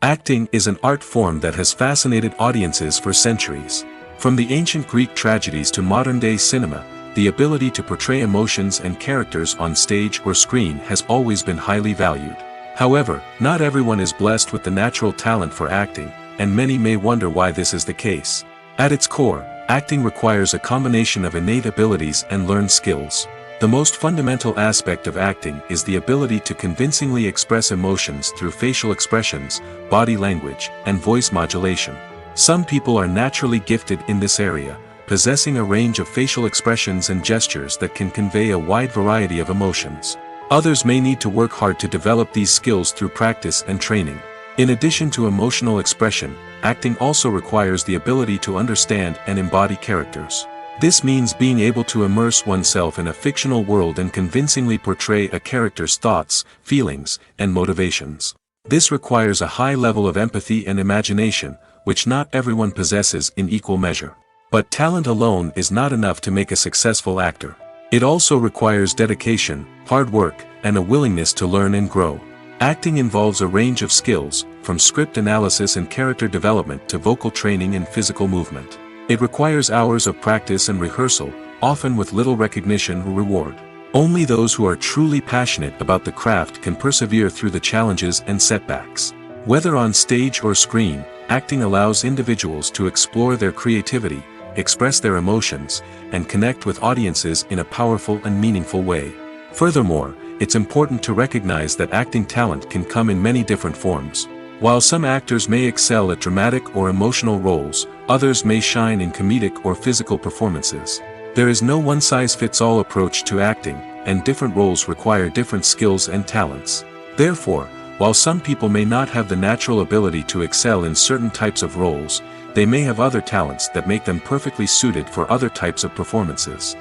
Acting is an art form that has fascinated audiences for centuries. From the ancient Greek tragedies to modern-day cinema, the ability to portray emotions and characters on stage or screen has always been highly valued. However, not everyone is blessed with the natural talent for acting, and many may wonder why this is the case. At its core, acting requires a combination of innate abilities and learned skills. The most fundamental aspect of acting is the ability to convincingly express emotions through facial expressions, body language, and voice modulation. Some people are naturally gifted in this area, possessing a range of facial expressions and gestures that can convey a wide variety of emotions. Others may need to work hard to develop these skills through practice and training. In addition to emotional expression, acting also requires the ability to understand and embody characters. This means being able to immerse oneself in a fictional world and convincingly portray a character's thoughts, feelings, and motivations. This requires a high level of empathy and imagination, which not everyone possesses in equal measure. But talent alone is not enough to make a successful actor. It also requires dedication, hard work, and a willingness to learn and grow. Acting involves a range of skills, from script analysis and character development to vocal training and physical movement. It requires hours of practice and rehearsal, often with little recognition or reward. Only those who are truly passionate about the craft can persevere through the challenges and setbacks. Whether on stage or screen, acting allows individuals to explore their creativity, express their emotions, and connect with audiences in a powerful and meaningful way. Furthermore, it's important to recognize that acting talent can come in many different forms. While some actors may excel at dramatic or emotional roles, others may shine in comedic or physical performances. There is no one-size-fits-all approach to acting, and different roles require different skills and talents. Therefore, while some people may not have the natural ability to excel in certain types of roles, they may have other talents that make them perfectly suited for other types of performances.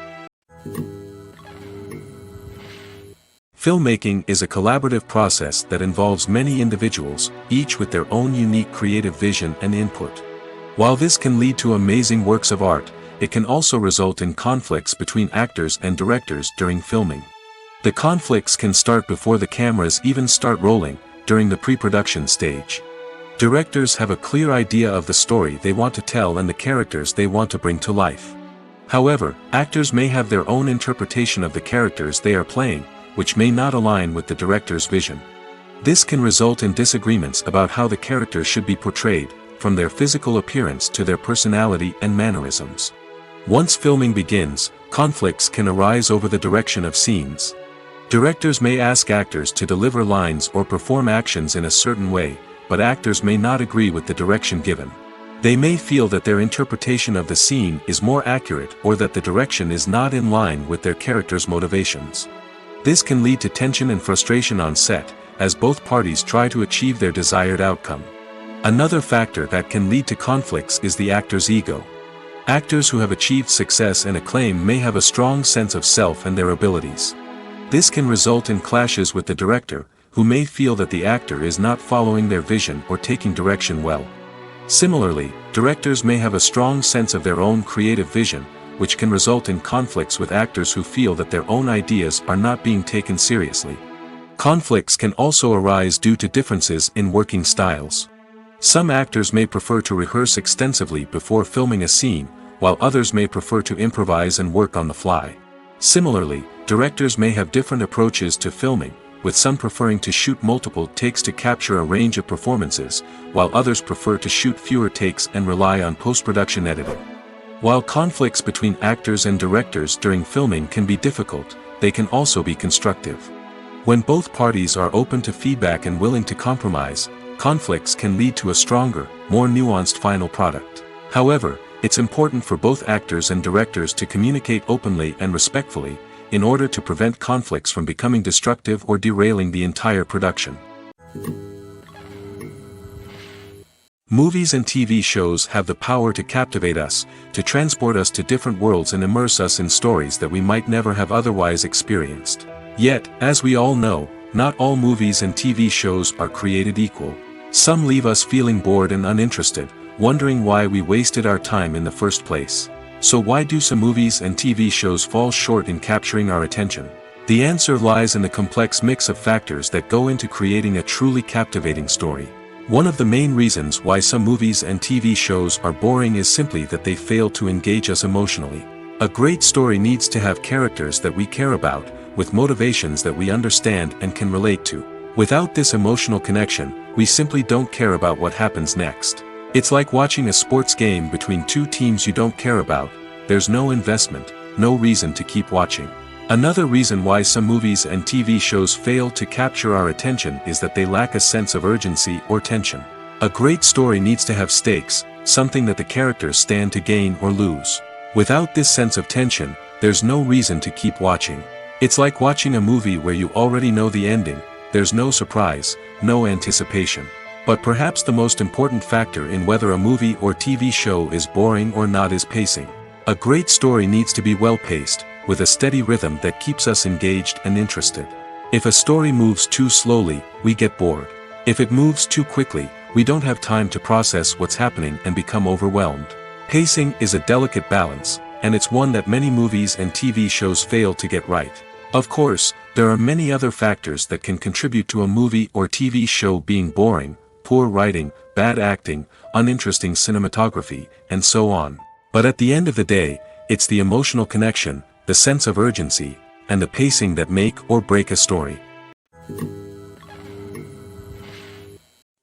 Filmmaking is a collaborative process that involves many individuals, each with their own unique creative vision and input. While this can lead to amazing works of art, it can also result in conflicts between actors and directors during filming. The conflicts can start before the cameras even start rolling, during the pre-production stage. Directors have a clear idea of the story they want to tell and the characters they want to bring to life. However, actors may have their own interpretation of the characters they are playing, which may not align with the director's vision. This can result in disagreements about how the characters should be portrayed, from their physical appearance to their personality and mannerisms. Once filming begins, conflicts can arise over the direction of scenes. Directors may ask actors to deliver lines or perform actions in a certain way, but actors may not agree with the direction given. They may feel that their interpretation of the scene is more accurate or that the direction is not in line with their character's motivations. This can lead to tension and frustration on set, as both parties try to achieve their desired outcome. Another factor that can lead to conflicts is the actor's ego. Actors who have achieved success and acclaim may have a strong sense of self and their abilities. This can result in clashes with the director, who may feel that the actor is not following their vision or taking direction well. Similarly, directors may have a strong sense of their own creative vision, which can result in conflicts with actors who feel that their own ideas are not being taken seriously. Conflicts can also arise due to differences in working styles. Some actors may prefer to rehearse extensively before filming a scene, while others may prefer to improvise and work on the fly. Similarly, directors may have different approaches to filming, with some preferring to shoot multiple takes to capture a range of performances, while others prefer to shoot fewer takes and rely on post-production editing. While conflicts between actors and directors during filming can be difficult, they can also be constructive. When both parties are open to feedback and willing to compromise, conflicts can lead to a stronger, more nuanced final product. However, it's important for both actors and directors to communicate openly and respectfully, in order to prevent conflicts from becoming destructive or derailing the entire production. Movies and TV shows have the power to captivate us, to transport us to different worlds and immerse us in stories that we might never have otherwise experienced. Yet, as we all know, not all movies and TV shows are created equal. Some leave us feeling bored and uninterested, wondering why we wasted our time in the first place. So why do some movies and TV shows fall short in capturing our attention? The answer lies in the complex mix of factors that go into creating a truly captivating story. One of the main reasons why some movies and TV shows are boring is simply that they fail to engage us emotionally. A great story needs to have characters that we care about, with motivations that we understand and can relate to. Without this emotional connection, we simply don't care about what happens next. It's like watching a sports game between two teams you don't care about. There's no investment, no reason to keep watching. Another reason why some movies and TV shows fail to capture our attention is that they lack a sense of urgency or tension. A great story needs to have stakes, something that the characters stand to gain or lose. Without this sense of tension, there's no reason to keep watching. It's like watching a movie where you already know the ending. There's no surprise, no anticipation. But perhaps the most important factor in whether a movie or TV show is boring or not is pacing. A great story needs to be well-paced, with a steady rhythm that keeps us engaged and interested. If a story moves too slowly, we get bored. If it moves too quickly, we don't have time to process what's happening and become overwhelmed. Pacing is a delicate balance, and it's one that many movies and TV shows fail to get right. Of course, there are many other factors that can contribute to a movie or TV show being boring: poor writing, bad acting, uninteresting cinematography, and so on. But at the end of the day, it's the emotional connection, the sense of urgency, and the pacing that make or break a story.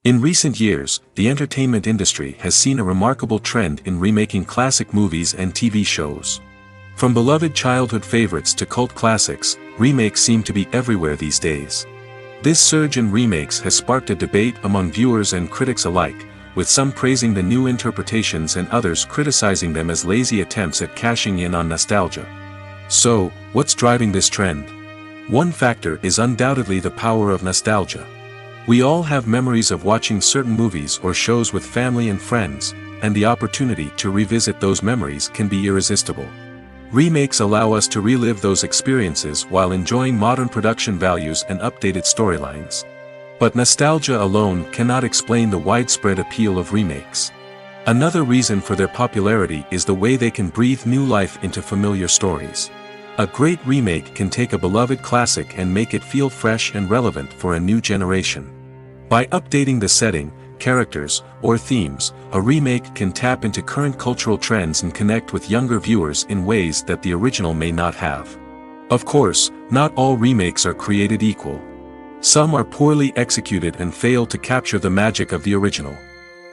In recent years, the entertainment industry has seen a remarkable trend in remaking classic movies and TV shows. From beloved childhood favorites to cult classics, remakes seem to be everywhere these days. This surge in remakes has sparked a debate among viewers and critics alike, with some praising the new interpretations and others criticizing them as lazy attempts at cashing in on nostalgia. So, what's driving this trend? One factor is undoubtedly the power of nostalgia. We all have memories of watching certain movies or shows with family and friends, and the opportunity to revisit those memories can be irresistible. Remakes allow us to relive those experiences while enjoying modern production values and updated storylines. But nostalgia alone cannot explain the widespread appeal of remakes. Another reason for their popularity is the way they can breathe new life into familiar stories. A great remake can take a beloved classic and make it feel fresh and relevant for a new generation. By updating the setting, characters, or themes, a remake can tap into current cultural trends and connect with younger viewers in ways that the original may not have. Of course, not all remakes are created equal. Some are poorly executed and fail to capture the magic of the original.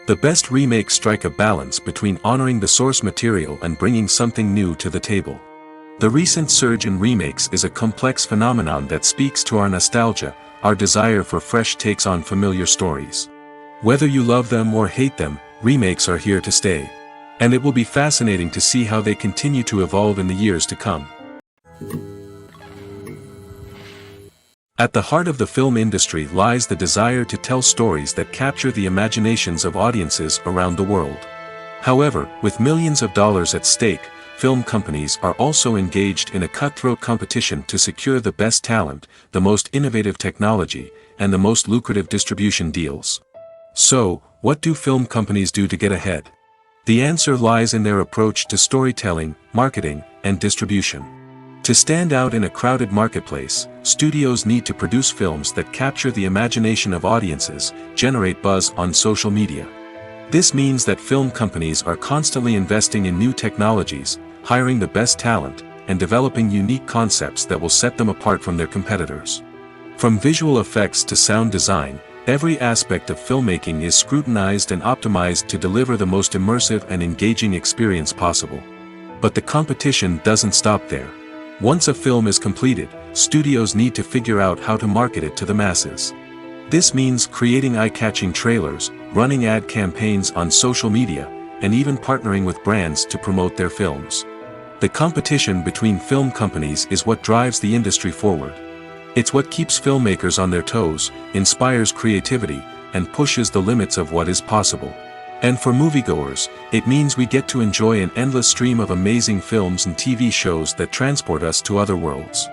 The best remakes strike a balance between honoring the source material and bringing something new to the table. The recent surge in remakes is a complex phenomenon that speaks to our nostalgia, our desire for fresh takes on familiar stories. Whether you love them or hate them, remakes are here to stay. And it will be fascinating to see how they continue to evolve in the years to come. At the heart of the film industry lies the desire to tell stories that capture the imaginations of audiences around the world. However, with millions of dollars at stake, film companies are also engaged in a cutthroat competition to secure the best talent, the most innovative technology, and the most lucrative distribution deals. So, what do film companies do to get ahead? The answer lies in their approach to storytelling, marketing, and distribution. To stand out in a crowded marketplace, studios need to produce films that capture the imagination of audiences, generate buzz on social media. This means that film companies are constantly investing in new technologies, hiring the best talent, and developing unique concepts that will set them apart from their competitors. From visual effects to sound design, every aspect of filmmaking is scrutinized and optimized to deliver the most immersive and engaging experience possible. But the competition doesn't stop there. Once a film is completed, studios need to figure out how to market it to the masses. This means creating eye-catching trailers, running ad campaigns on social media, and even partnering with brands to promote their films. The competition between film companies is what drives the industry forward. It's what keeps filmmakers on their toes, inspires creativity, and pushes the limits of what is possible. And for moviegoers, it means we get to enjoy an endless stream of amazing films and TV shows that transport us to other worlds.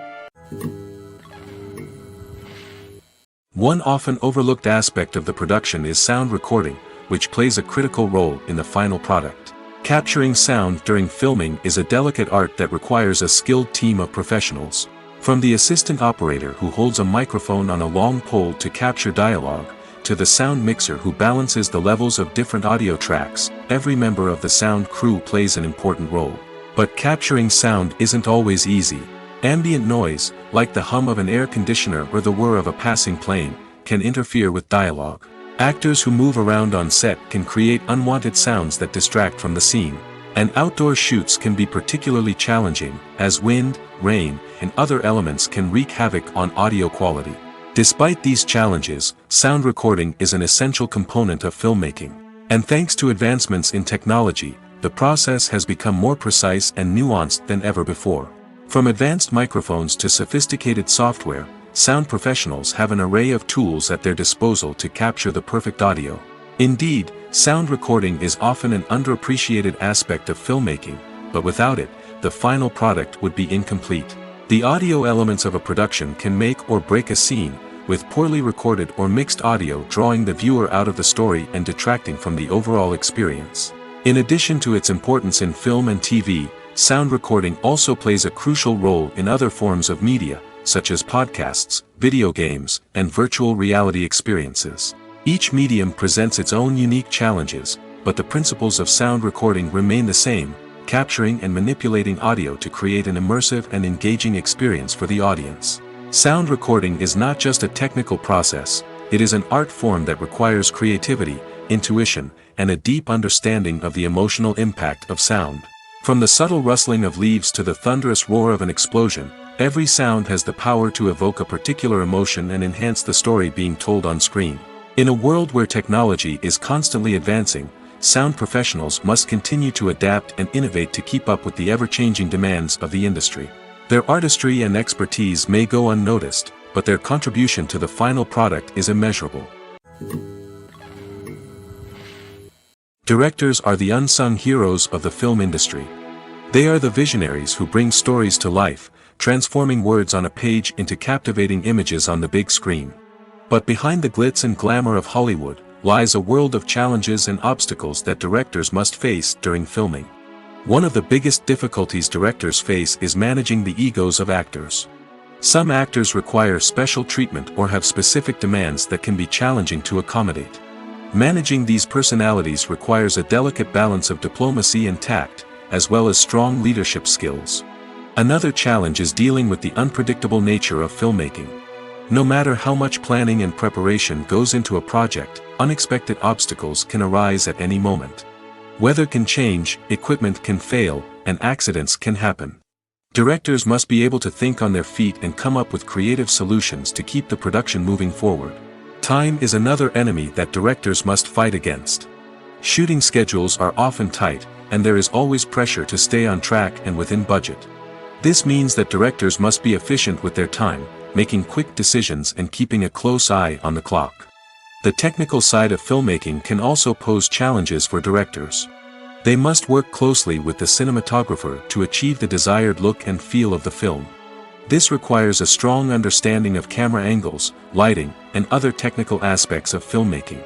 One often overlooked aspect of the production is sound recording, which plays a critical role in the final product. Capturing sound during filming is a delicate art that requires a skilled team of professionals. From the assistant operator who holds a microphone on a long pole to capture dialogue, to the sound mixer who balances the levels of different audio tracks, every member of the sound crew plays an important role. But capturing sound isn't always easy. Ambient noise, like the hum of an air conditioner or the whir of a passing plane, can interfere with dialogue. Actors who move around on set can create unwanted sounds that distract from the scene. And outdoor shoots can be particularly challenging, as wind, rain, and other elements can wreak havoc on audio quality. Despite these challenges, sound recording is an essential component of filmmaking. And thanks to advancements in technology, the process has become more precise and nuanced than ever before. From advanced microphones to sophisticated software, sound professionals have an array of tools at their disposal to capture the perfect audio. Indeed, sound recording is often an underappreciated aspect of filmmaking, but without it, the final product would be incomplete. The audio elements of a production can make or break a scene, with poorly recorded or mixed audio drawing the viewer out of the story and detracting from the overall experience. In addition to its importance in film and TV, sound recording also plays a crucial role in other forms of media, such as podcasts, video games, and virtual reality experiences. Each medium presents its own unique challenges, but the principles of sound recording remain the same, capturing and manipulating audio to create an immersive and engaging experience for the audience. Sound recording is not just a technical process, It is an art form that requires creativity, intuition, and a deep understanding of the emotional impact of sound. From the subtle rustling of leaves to the thunderous roar of an explosion, every sound has the power to evoke a particular emotion and enhance the story being told on screen. In a world where technology is constantly advancing, sound professionals must continue to adapt and innovate to keep up with the ever-changing demands of the industry. Their artistry and expertise may go unnoticed, but their contribution to the final product is immeasurable. Directors are the unsung heroes of the film industry. They are the visionaries who bring stories to life, transforming words on a page into captivating images on the big screen. But behind the glitz and glamour of Hollywood, lies a world of challenges and obstacles that directors must face during filming. One of the biggest difficulties directors face is managing the egos of actors. Some actors require special treatment or have specific demands that can be challenging to accommodate. Managing these personalities requires a delicate balance of diplomacy and tact, as well as strong leadership skills. Another challenge is dealing with the unpredictable nature of filmmaking. No matter how much planning and preparation goes into a project, unexpected obstacles can arise at any moment. Weather can change, equipment can fail, and accidents can happen. Directors must be able to think on their feet and come up with creative solutions to keep the production moving forward. Time is another enemy that directors must fight against. Shooting schedules are often tight, and there is always pressure to stay on track and within budget. This means that directors must be efficient with their time, making quick decisions and keeping a close eye on the clock. The technical side of filmmaking can also pose challenges for directors. They must work closely with the cinematographer to achieve the desired look and feel of the film. This requires a strong understanding of camera angles, lighting, and other technical aspects of filmmaking.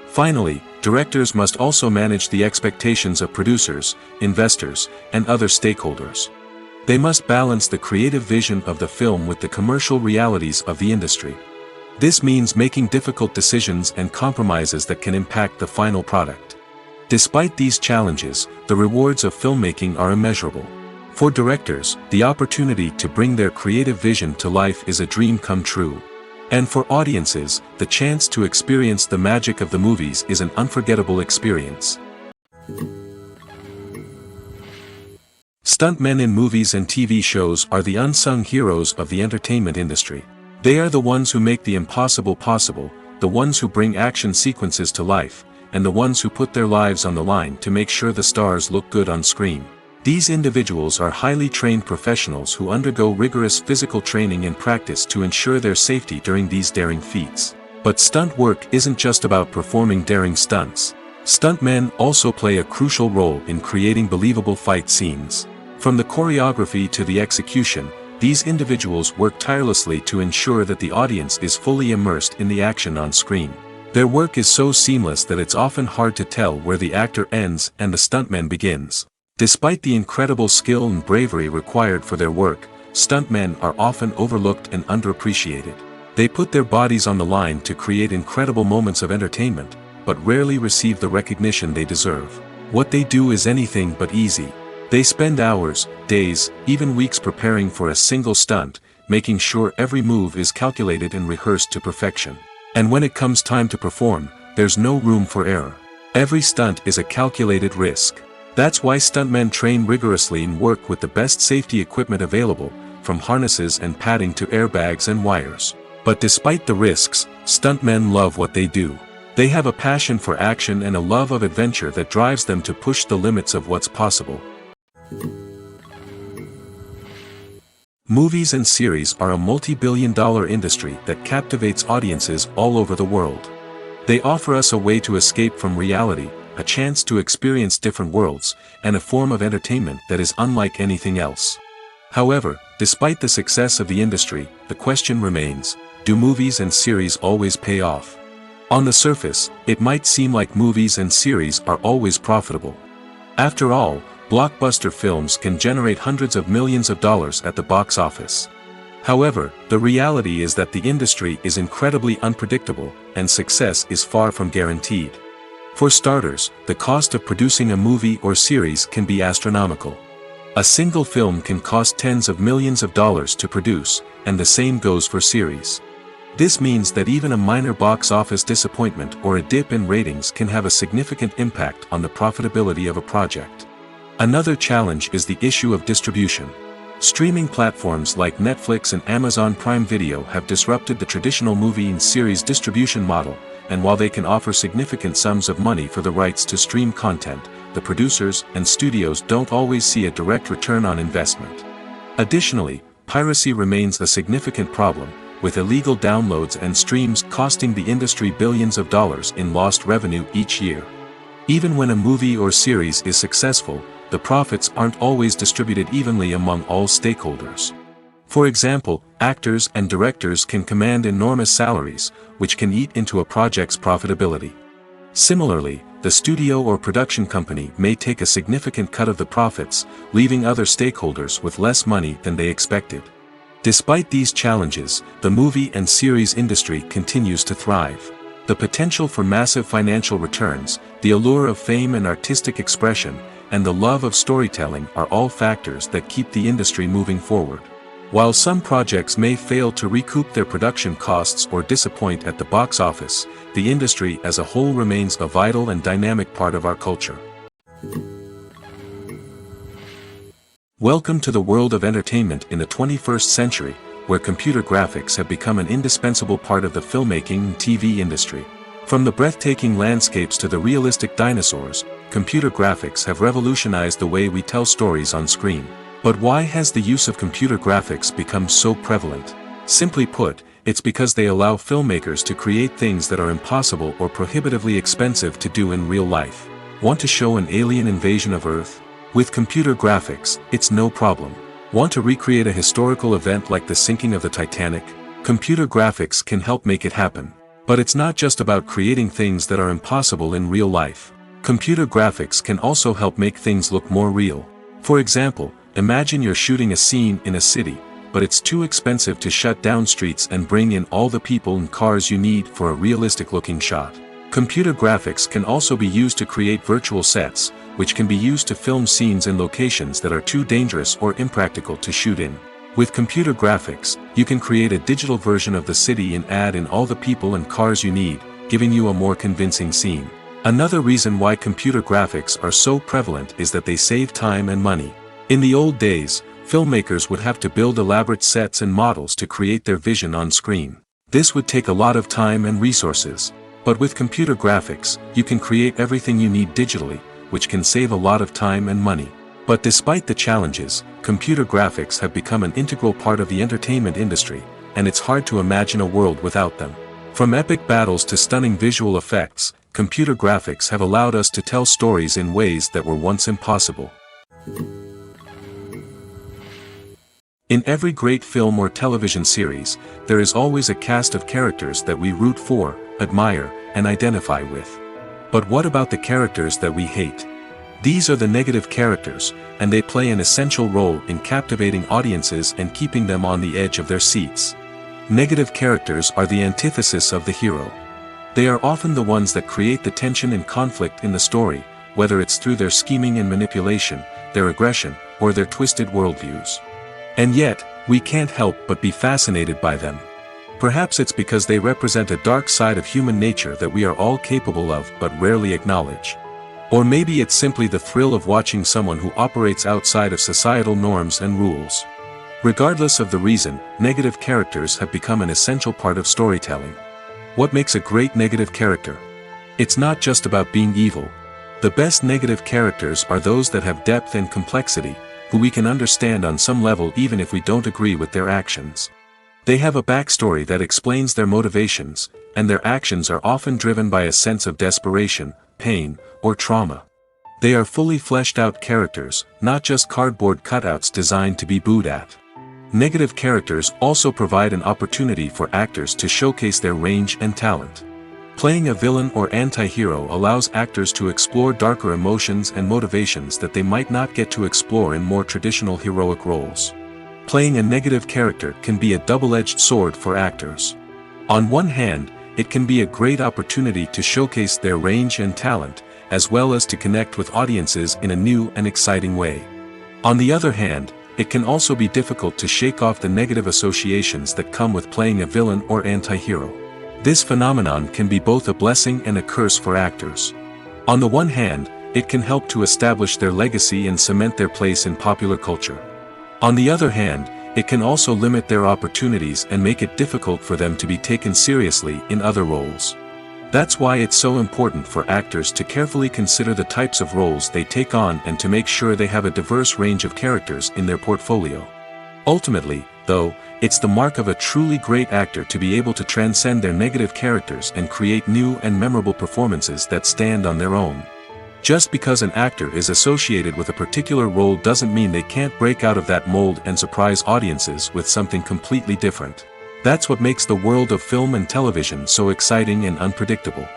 Finally, directors must also manage the expectations of producers, investors, and other stakeholders. They must balance the creative vision of the film with the commercial realities of the industry. This means making difficult decisions and compromises that can impact the final product. Despite these challenges, the rewards of filmmaking are immeasurable. For directors, the opportunity to bring their creative vision to life is a dream come true. And for audiences, the chance to experience the magic of the movies is an unforgettable experience. Stuntmen in movies and TV shows are the unsung heroes of the entertainment industry. They are the ones who make the impossible possible, the ones who bring action sequences to life, and the ones who put their lives on the line to make sure the stars look good on screen. These individuals are highly trained professionals who undergo rigorous physical training and practice to ensure their safety during these daring feats. But stunt work isn't just about performing daring stunts. Stuntmen also play a crucial role in creating believable fight scenes. From the choreography to the execution, these individuals work tirelessly to ensure that the audience is fully immersed in the action on screen. Their work is so seamless that it's often hard to tell where the actor ends and the stuntman begins. Despite the incredible skill and bravery required for their work, stuntmen are often overlooked and underappreciated. They put their bodies on the line to create incredible moments of entertainment, but rarely receive the recognition they deserve. What they do is anything but easy. They spend hours, days, even weeks preparing for a single stunt, making sure every move is calculated and rehearsed to perfection. And when it comes time to perform, there's no room for error. Every stunt is a calculated risk. That's why stuntmen train rigorously and work with the best safety equipment available, from harnesses and padding to airbags and wires. But despite the risks, stuntmen love what they do. They have a passion for action and a love of adventure that drives them to push the limits of what's possible. Movies and series are a multi-billion-dollar industry that captivates audiences all over the world. They offer us a way to escape from reality, a chance to experience different worlds, and a form of entertainment that is unlike anything else. However, despite the success of the industry, the question remains, do movies and series always pay off? On the surface, it might seem like movies and series are always profitable. After all, blockbuster films can generate hundreds of millions of dollars at the box office. However, the reality is that the industry is incredibly unpredictable, and success is far from guaranteed. For starters, the cost of producing a movie or series can be astronomical. A single film can cost tens of millions of dollars to produce, and the same goes for series. This means that even a minor box office disappointment or a dip in ratings can have a significant impact on the profitability of a project. Another challenge is the issue of distribution. Streaming platforms like Netflix and Amazon Prime Video have disrupted the traditional movie and series distribution model, and while they can offer significant sums of money for the rights to stream content, the producers and studios don't always see a direct return on investment. Additionally, piracy remains a significant problem, with illegal downloads and streams costing the industry billions of dollars in lost revenue each year. Even when a movie or series is successful, the profits aren't always distributed evenly among all stakeholders. For example, actors and directors can command enormous salaries, which can eat into a project's profitability. Similarly, the studio or production company may take a significant cut of the profits, leaving other stakeholders with less money than they expected. Despite these challenges, the movie and series industry continues to thrive. The potential for massive financial returns, the allure of fame and artistic expression, and the love of storytelling are all factors that keep the industry moving forward. While some projects may fail to recoup their production costs or disappoint at the box office, the industry as a whole remains a vital and dynamic part of our culture. Welcome to the world of entertainment in the 21st century, where computer graphics have become an indispensable part of the filmmaking and TV industry. From the breathtaking landscapes to the realistic dinosaurs, computer graphics have revolutionized the way we tell stories on screen. But why has the use of computer graphics become so prevalent? Simply put, it's because they allow filmmakers to create things that are impossible or prohibitively expensive to do in real life. Want to show an alien invasion of Earth? With computer graphics, it's no problem. Want to recreate a historical event like the sinking of the Titanic? Computer graphics can help make it happen. But it's not just about creating things that are impossible in real life. Computer graphics can also help make things look more real. For example, imagine you're shooting a scene in a city, but it's too expensive to shut down streets and bring in all the people and cars you need for a realistic-looking shot. Computer graphics can also be used to create virtual sets, which can be used to film scenes in locations that are too dangerous or impractical to shoot in. With computer graphics, you can create a digital version of the city and add in all the people and cars you need, giving you a more convincing scene. Another reason why computer graphics are so prevalent is that they save time and money. In the old days, filmmakers would have to build elaborate sets and models to create their vision on screen. This would take a lot of time and resources. But with computer graphics, you can create everything you need digitally, which can save a lot of time and money. But despite the challenges, computer graphics have become an integral part of the entertainment industry, and it's hard to imagine a world without them. From epic battles to stunning visual effects, computer graphics have allowed us to tell stories in ways that were once impossible. In every great film or television series, there is always a cast of characters that we root for, admire, and identify with. But what about the characters that we hate? These are the negative characters, and they play an essential role in captivating audiences and keeping them on the edge of their seats. Negative characters are the antithesis of the hero. They are often the ones that create the tension and conflict in the story, whether it's through their scheming and manipulation, their aggression, or their twisted worldviews. And yet, we can't help but be fascinated by them. Perhaps it's because they represent a dark side of human nature that we are all capable of but rarely acknowledge. Or maybe it's simply the thrill of watching someone who operates outside of societal norms and rules. Regardless of the reason, negative characters have become an essential part of storytelling. What makes a great negative character? It's not just about being evil. The best negative characters are those that have depth and complexity, who we can understand on some level even if we don't agree with their actions. They have a backstory that explains their motivations, and their actions are often driven by a sense of desperation, pain, or trauma. They are fully fleshed out characters, not just cardboard cutouts designed to be booed at. Negative characters also provide an opportunity for actors to showcase their range and talent. Playing a villain or anti-hero allows actors to explore darker emotions and motivations that they might not get to explore in more traditional heroic roles. Playing a negative character can be a double-edged sword for actors. On one hand, it can be a great opportunity to showcase their range and talent, as well as to connect with audiences in a new and exciting way. On the other hand, it can also be difficult to shake off the negative associations that come with playing a villain or anti-hero. This phenomenon can be both a blessing and a curse for actors. On the one hand, it can help to establish their legacy and cement their place in popular culture. On the other hand, it can also limit their opportunities and make it difficult for them to be taken seriously in other roles. That's why it's so important for actors to carefully consider the types of roles they take on and to make sure they have a diverse range of characters in their portfolio. Ultimately, though, it's the mark of a truly great actor to be able to transcend their negative characters and create new and memorable performances that stand on their own. Just because an actor is associated with a particular role doesn't mean they can't break out of that mold and surprise audiences with something completely different. That's what makes the world of film and television so exciting and unpredictable.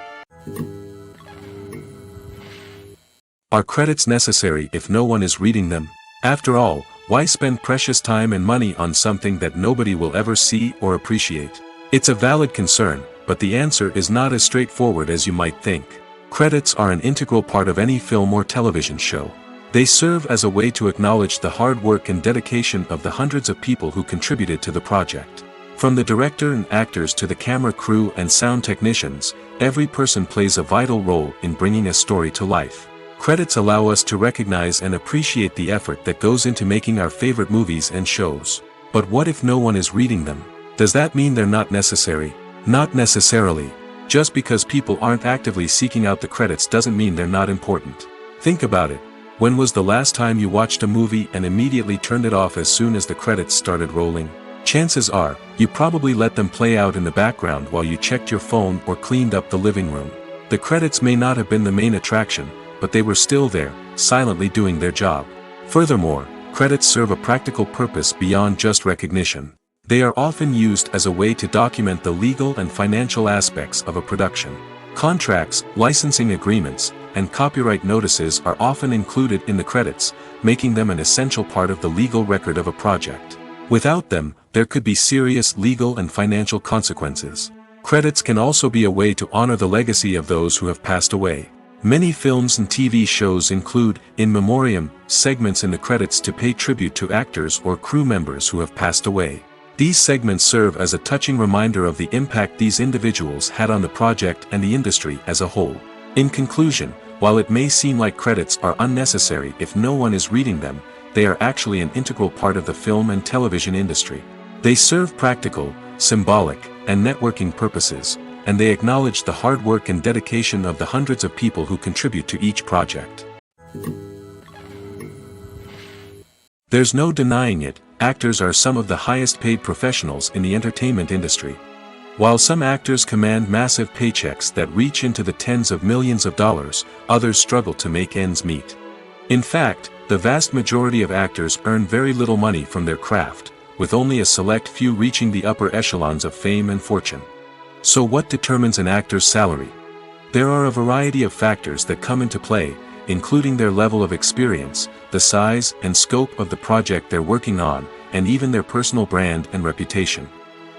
Are credits necessary if no one is reading them? After all, why spend precious time and money on something that nobody will ever see or appreciate? It's a valid concern, but the answer is not as straightforward as you might think. Credits are an integral part of any film or television show. They serve as a way to acknowledge the hard work and dedication of the hundreds of people who contributed to the project. From the director and actors to the camera crew and sound technicians, every person plays a vital role in bringing a story to life. Credits allow us to recognize and appreciate the effort that goes into making our favorite movies and shows. But what if no one is reading them? Does that mean they're not necessary? Not necessarily. Just because people aren't actively seeking out the credits doesn't mean they're not important. Think about it. When was the last time you watched a movie and immediately turned it off as soon as the credits started rolling? Chances are, you probably let them play out in the background while you checked your phone or cleaned up the living room. The credits may not have been the main attraction, but they were still there, silently doing their job. Furthermore, credits serve a practical purpose beyond just recognition. They are often used as a way to document the legal and financial aspects of a production. Contracts, licensing agreements, and copyright notices are often included in the credits, making them an essential part of the legal record of a project. Without them, there could be serious legal and financial consequences. Credits can also be a way to honor the legacy of those who have passed away. Many films and TV shows include, in memoriam, segments in the credits to pay tribute to actors or crew members who have passed away. These segments serve as a touching reminder of the impact these individuals had on the project and the industry as a whole. In conclusion, while it may seem like credits are unnecessary if no one is reading them, they are actually an integral part of the film and television industry. They serve practical, symbolic, and networking purposes, and they acknowledge the hard work and dedication of the hundreds of people who contribute to each project. There's no denying it, actors are some of the highest paid professionals in the entertainment industry. While some actors command massive paychecks that reach into the tens of millions of dollars, others struggle to make ends meet. In fact, the vast majority of actors earn very little money from their craft, with only a select few reaching the upper echelons of fame and fortune. So what determines an actor's salary? There are a variety of factors that come into play, including their level of experience, the size and scope of the project they're working on, and even their personal brand and reputation.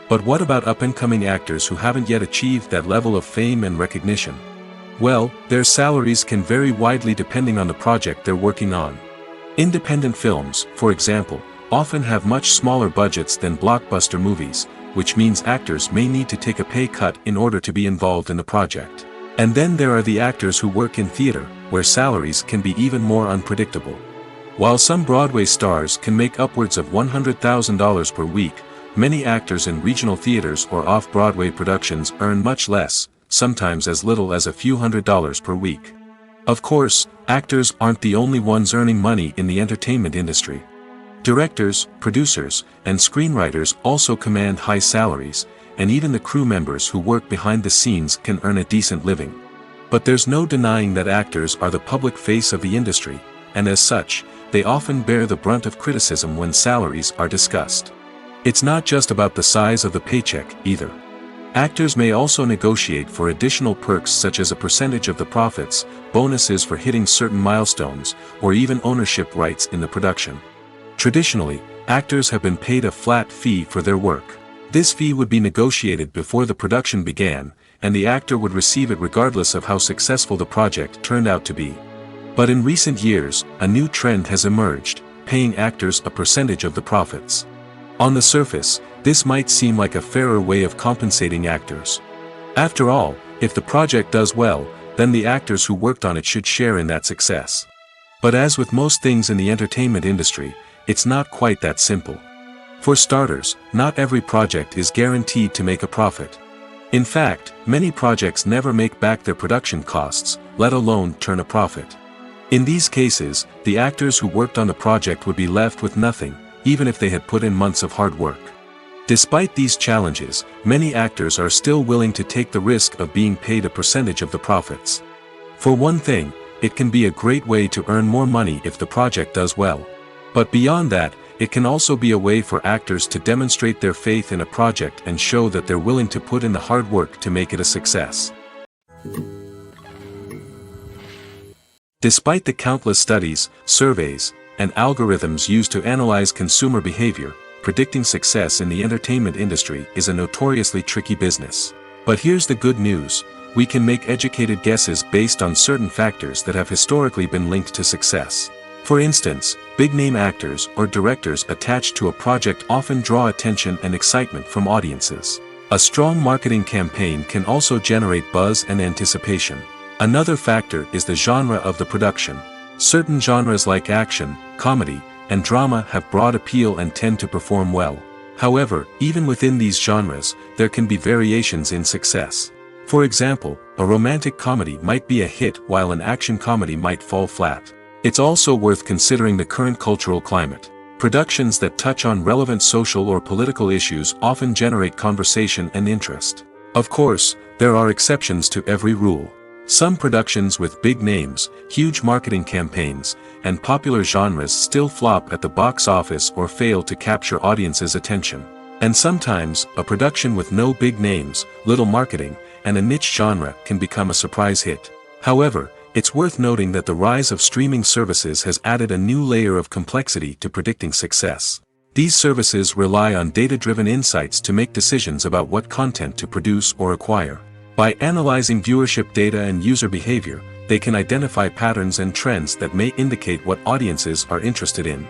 But what about up-and-coming actors who haven't yet achieved that level of fame and recognition? Well, their salaries can vary widely depending on the project they're working on. Independent films, for example, often have much smaller budgets than blockbuster movies, which means actors may need to take a pay cut in order to be involved in the project. And then there are the actors who work in theater, where salaries can be even more unpredictable. While some Broadway stars can make upwards of $100,000 per week, many actors in regional theaters or off-Broadway productions earn much less, sometimes as little as a few $100s per week. Of course, actors aren't the only ones earning money in the entertainment industry. Directors, producers, and screenwriters also command high salaries, and even the crew members who work behind the scenes can earn a decent living. But there's no denying that actors are the public face of the industry, and as such, they often bear the brunt of criticism when salaries are discussed. It's not just about the size of the paycheck, either. Actors may also negotiate for additional perks such as a percentage of the profits, bonuses for hitting certain milestones, or even ownership rights in the production. Traditionally, actors have been paid a flat fee for their work. This fee would be negotiated before the production began, and the actor would receive it regardless of how successful the project turned out to be. But in recent years, a new trend has emerged. paying actors a percentage of the profits. On the surface, this might seem like a fairer way of compensating actors. After all, if the project does well, then the actors who worked on it should share in that success. But as with most things in the entertainment industry, it's not quite that simple. For starters, not every project is guaranteed to make a profit. In fact, many projects never make back their production costs, let alone turn a profit. In these cases, the actors who worked on the project would be left with nothing, even if they had put in months of hard work. Despite these challenges, many actors are still willing to take the risk of being paid a percentage of the profits. For one thing, it can be a great way to earn more money if the project does well. But beyond that, it can also be a way for actors to demonstrate their faith in a project and show that they're willing to put in the hard work to make it a success. Despite the countless studies, surveys, and algorithms used to analyze consumer behavior, predicting success in the entertainment industry is a notoriously tricky business. But here's the good news: we can make educated guesses based on certain factors that have historically been linked to success. For instance, big-name actors or directors attached to a project often draw attention and excitement from audiences. A strong marketing campaign can also generate buzz and anticipation. Another factor is the genre of the production. Certain genres like action, comedy, and drama have broad appeal and tend to perform well. However, even within these genres, there can be variations in success. For example, a romantic comedy might be a hit while an action comedy might fall flat. It's also worth considering the current cultural climate. Productions that touch on relevant social or political issues often generate conversation and interest. Of course, there are exceptions to every rule. Some productions with big names, huge marketing campaigns, and popular genres still flop at the box office or fail to capture audiences' attention. And sometimes, a production with no big names, little marketing, and a niche genre can become a surprise hit. However, it's worth noting that the rise of streaming services has added a new layer of complexity to predicting success. These services rely on data-driven insights to make decisions about what content to produce or acquire. By analyzing viewership data and user behavior, they can identify patterns and trends that may indicate what audiences are interested in.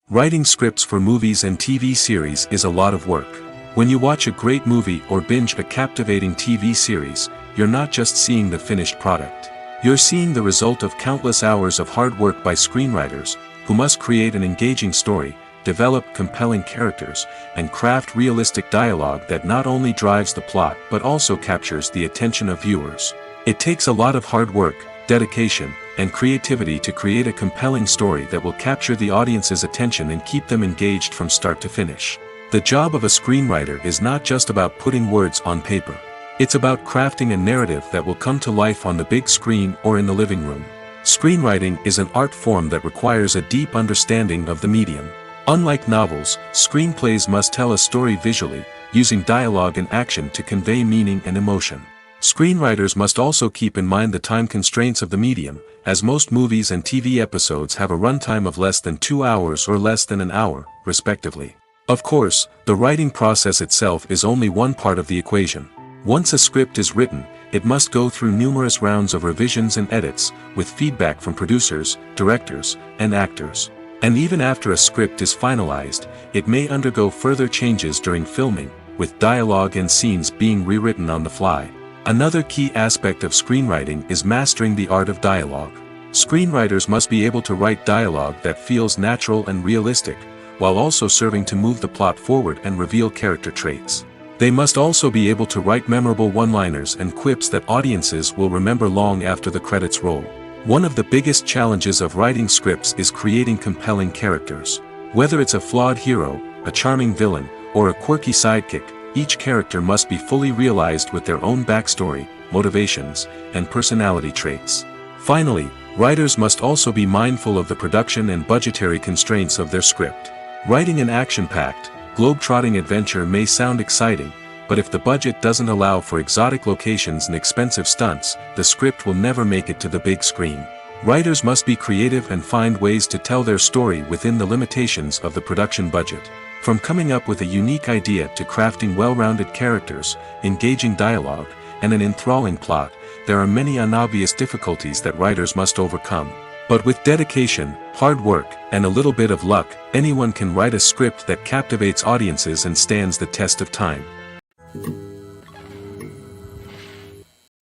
Writing scripts for movies and TV series is a lot of work. When you watch a great movie or binge a captivating TV series, you're not just seeing the finished product. You're seeing the result of countless hours of hard work by screenwriters, who must create an engaging story, develop compelling characters, and craft realistic dialogue that not only drives the plot but also captures the attention of viewers. It takes a lot of hard work, dedication, and creativity to create a compelling story that will capture the audience's attention and keep them engaged from start to finish. The job of a screenwriter is not just about putting words on paper. It's about crafting a narrative that will come to life on the big screen or in the living room. Screenwriting is an art form that requires a deep understanding of the medium. Unlike novels, screenplays must tell a story visually, using dialogue and action to convey meaning and emotion. Screenwriters must also keep in mind the time constraints of the medium, as most movies and TV episodes have a runtime of less than 2 hours or less than an hour, respectively. Of course, the writing process itself is only one part of the equation. Once a script is written, it must go through numerous rounds of revisions and edits, with feedback from producers, directors, and actors. And even after a script is finalized, it may undergo further changes during filming, with dialogue and scenes being rewritten on the fly. Another key aspect of screenwriting is mastering the art of dialogue. Screenwriters must be able to write dialogue that feels natural and realistic, while also serving to move the plot forward and reveal character traits. They must also be able to write memorable one-liners and quips that audiences will remember long after the credits roll. One of the biggest challenges of writing scripts is creating compelling characters. Whether it's a flawed hero, a charming villain, or a quirky sidekick, each character must be fully realized with their own backstory, motivations, and personality traits. Finally, writers must also be mindful of the production and budgetary constraints of their script. Writing an action-packed, globe-trotting adventure may sound exciting, but if the budget doesn't allow for exotic locations and expensive stunts, the script will never make it to the big screen. Writers must be creative and find ways to tell their story within the limitations of the production budget. From coming up with a unique idea to crafting well-rounded characters, engaging dialogue, and an enthralling plot, there are many unobvious difficulties that writers must overcome. But with dedication, hard work, and a little bit of luck, anyone can write a script that captivates audiences and stands the test of time.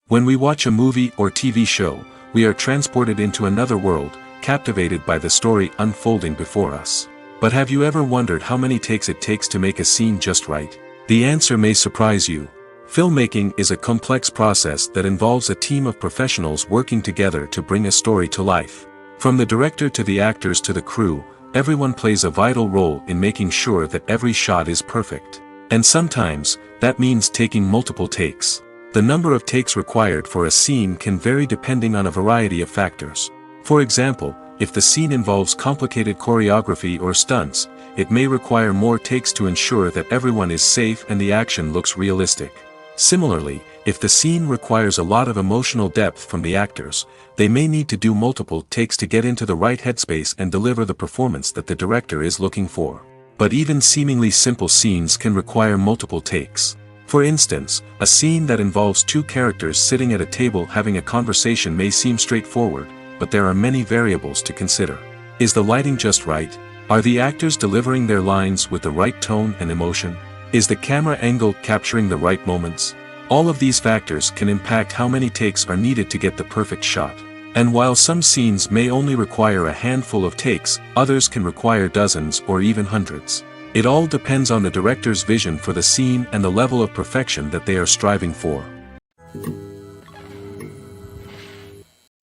When we watch a movie or TV show, we are transported into another world, captivated by the story unfolding before us. But have you ever wondered how many takes it takes to make a scene just right? The answer may surprise you. Filmmaking is a complex process that involves a team of professionals working together to bring a story to life. From the director to the actors to the crew, everyone plays a vital role in making sure that every shot is perfect. And sometimes, that means taking multiple takes. The number of takes required for a scene can vary depending on a variety of factors. For example, if the scene involves complicated choreography or stunts, it may require more takes to ensure that everyone is safe and the action looks realistic. Similarly, if the scene requires a lot of emotional depth from the actors, they may need to do multiple takes to get into the right headspace and deliver the performance that the director is looking for. But even seemingly simple scenes can require multiple takes. For instance, a scene that involves two characters sitting at a table having a conversation may seem straightforward, but there are many variables to consider. Is the lighting just right? Are the actors delivering their lines with the right tone and emotion? Is the camera angle capturing the right moments? All of these factors can impact how many takes are needed to get the perfect shot. And while some scenes may only require a handful of takes, others can require dozens or even hundreds. It all depends on the director's vision for the scene and the level of perfection that they are striving for.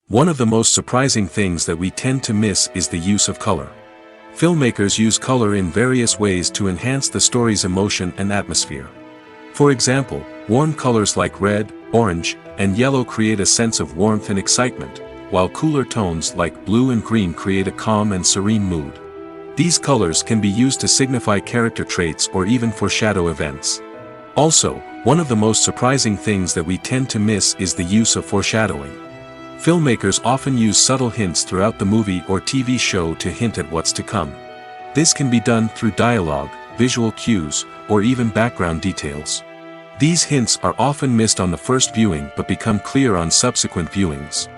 One of the most surprising things that we tend to miss is the use of color. Filmmakers use color in various ways to enhance the story's emotion and atmosphere. For example, warm colors like red, orange, and yellow create a sense of warmth and excitement, while cooler tones like blue and green create a calm and serene mood. These colors can be used to signify character traits or even foreshadow events. Also, one of the most surprising things that we tend to miss is the use of foreshadowing. Filmmakers often use subtle hints throughout the movie or TV show to hint at what's to come. This can be done through dialogue, visual cues, or even background details. These hints are often missed on the first viewing but become clear on subsequent viewings.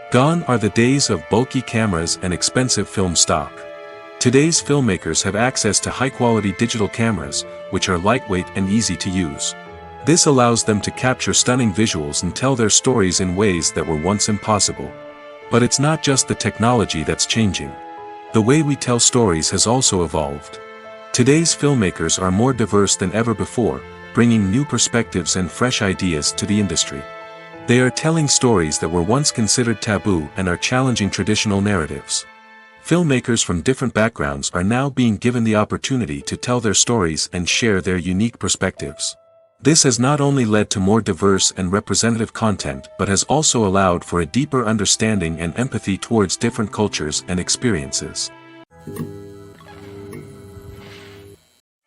Gone are the days of bulky cameras and expensive film stock. Today's filmmakers have access to high-quality digital cameras, which are lightweight and easy to use. This allows them to capture stunning visuals and tell their stories in ways that were once impossible. But it's not just the technology that's changing. The way we tell stories has also evolved. Today's filmmakers are more diverse than ever before, bringing new perspectives and fresh ideas to the industry. They are telling stories that were once considered taboo and are challenging traditional narratives. Filmmakers from different backgrounds are now being given the opportunity to tell their stories and share their unique perspectives. This has not only led to more diverse and representative content but has also allowed for a deeper understanding and empathy towards different cultures and experiences.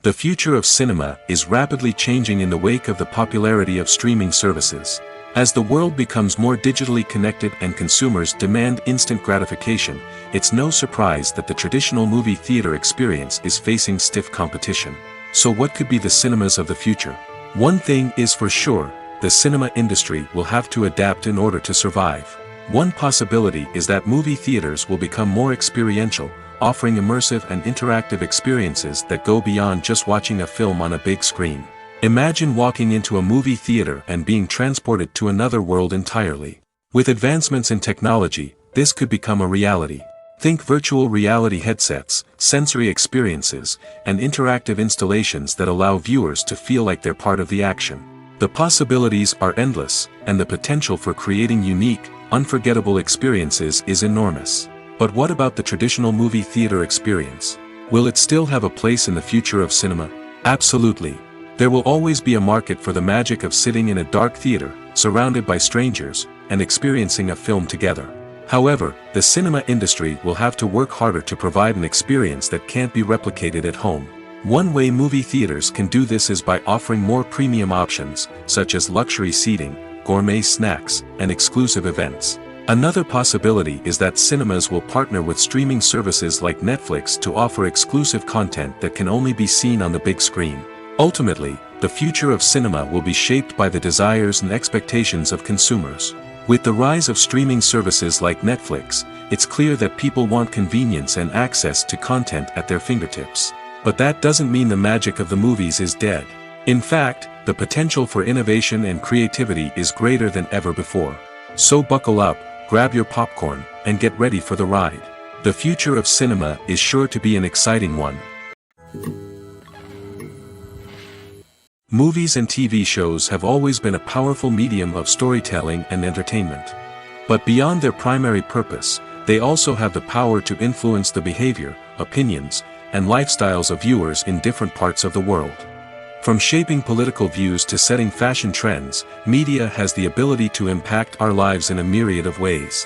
The future of cinema is rapidly changing in the wake of the popularity of streaming services. As the world becomes more digitally connected and consumers demand instant gratification, it's no surprise that the traditional movie theater experience is facing stiff competition. So what could be the cinemas of the future? One thing is for sure, the cinema industry will have to adapt in order to survive. One possibility is that movie theaters will become more experiential, offering immersive and interactive experiences that go beyond just watching a film on a big screen. Imagine walking into a movie theater and being transported to another world entirely. With advancements in technology, this could become a reality. Think virtual reality headsets, sensory experiences, and interactive installations that allow viewers to feel like they're part of the action. The possibilities are endless, and the potential for creating unique, unforgettable experiences is enormous. But what about the traditional movie theater experience? Will it still have a place in the future of cinema? Absolutely. There will always be a market for the magic of sitting in a dark theater, surrounded by strangers, and experiencing a film together. However, the cinema industry will have to work harder to provide an experience that can't be replicated at home. One way movie theaters can do this is by offering more premium options, such as luxury seating, gourmet snacks, and exclusive events. Another possibility is that cinemas will partner with streaming services like Netflix to offer exclusive content that can only be seen on the big screen. Ultimately, the future of cinema will be shaped by the desires and expectations of consumers. With the rise of streaming services like Netflix, it's clear that people want convenience and access to content at their fingertips. But that doesn't mean the magic of the movies is dead. In fact, the potential for innovation and creativity is greater than ever before. So buckle up, grab your popcorn, and get ready for the ride. The future of cinema is sure to be an exciting one. Movies and TV shows have always been a powerful medium of storytelling and entertainment. But beyond their primary purpose, they also have the power to influence the behavior, opinions, and lifestyles of viewers in different parts of the world. From shaping political views to setting fashion trends, media has the ability to impact our lives in a myriad of ways.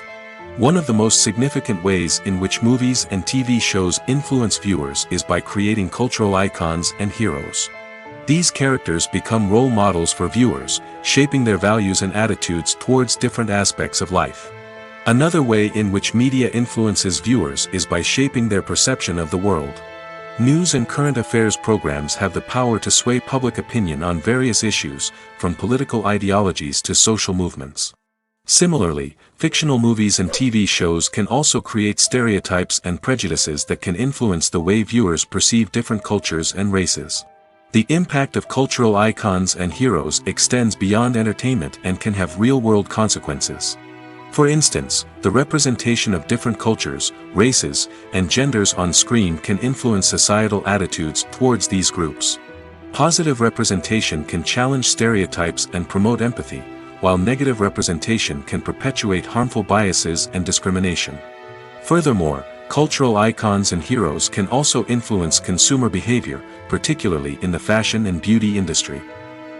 One of the most significant ways in which movies and TV shows influence viewers is by creating cultural icons and heroes. These characters become role models for viewers, shaping their values and attitudes towards different aspects of life. Another way in which media influences viewers is by shaping their perception of the world. News and current affairs programs have the power to sway public opinion on various issues, from political ideologies to social movements. Similarly, fictional movies and TV shows can also create stereotypes and prejudices that can influence the way viewers perceive different cultures and races. The impact of cultural icons and heroes extends beyond entertainment and can have real-world consequences. For instance, the representation of different cultures, races, and genders on screen can influence societal attitudes towards these groups. Positive representation can challenge stereotypes and promote empathy, while negative representation can perpetuate harmful biases and discrimination. Furthermore, cultural icons and heroes can also influence consumer behavior, particularly in the fashion and beauty industry.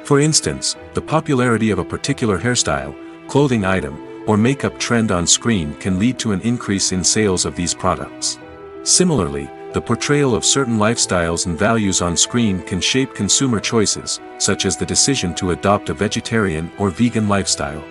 For instance, the popularity of a particular hairstyle, clothing item, or makeup trend on screen can lead to an increase in sales of these products. Similarly, the portrayal of certain lifestyles and values on screen can shape consumer choices, such as the decision to adopt a vegetarian or vegan lifestyle.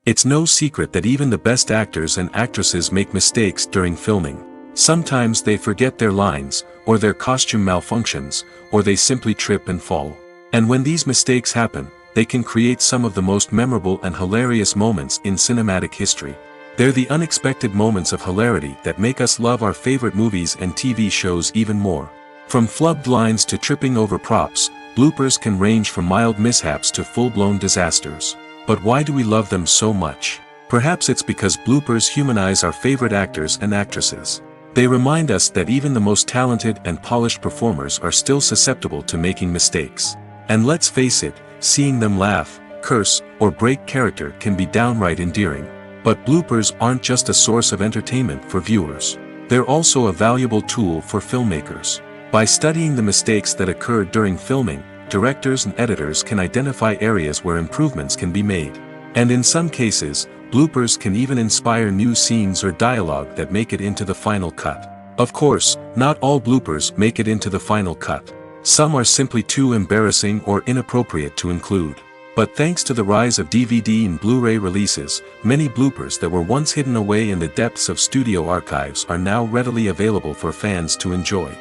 It's no secret that even the best actors and actresses make mistakes during filming. Sometimes they forget their lines, or their costume malfunctions, or they simply trip and fall. And when these mistakes happen, they can create some of the most memorable and hilarious moments in cinematic history. They're the unexpected moments of hilarity that make us love our favorite movies and TV shows even more. From flubbed lines to tripping over props, bloopers can range from mild mishaps to full-blown disasters. But why do we love them so much? Perhaps it's because bloopers humanize our favorite actors and actresses. They remind us that even the most talented and polished performers are still susceptible to making mistakes. And let's face it, seeing them laugh, curse, or break character can be downright endearing. But bloopers aren't just a source of entertainment for viewers. They're also a valuable tool for filmmakers. By studying the mistakes that occurred during filming, directors and editors can identify areas where improvements can be made. And in some cases, bloopers can even inspire new scenes or dialogue that make it into the final cut. Of course, not all bloopers make it into the final cut. Some are simply too embarrassing or inappropriate to include. But thanks to the rise of DVD and Blu-ray releases, many bloopers that were once hidden away in the depths of studio archives are now readily available for fans to enjoy.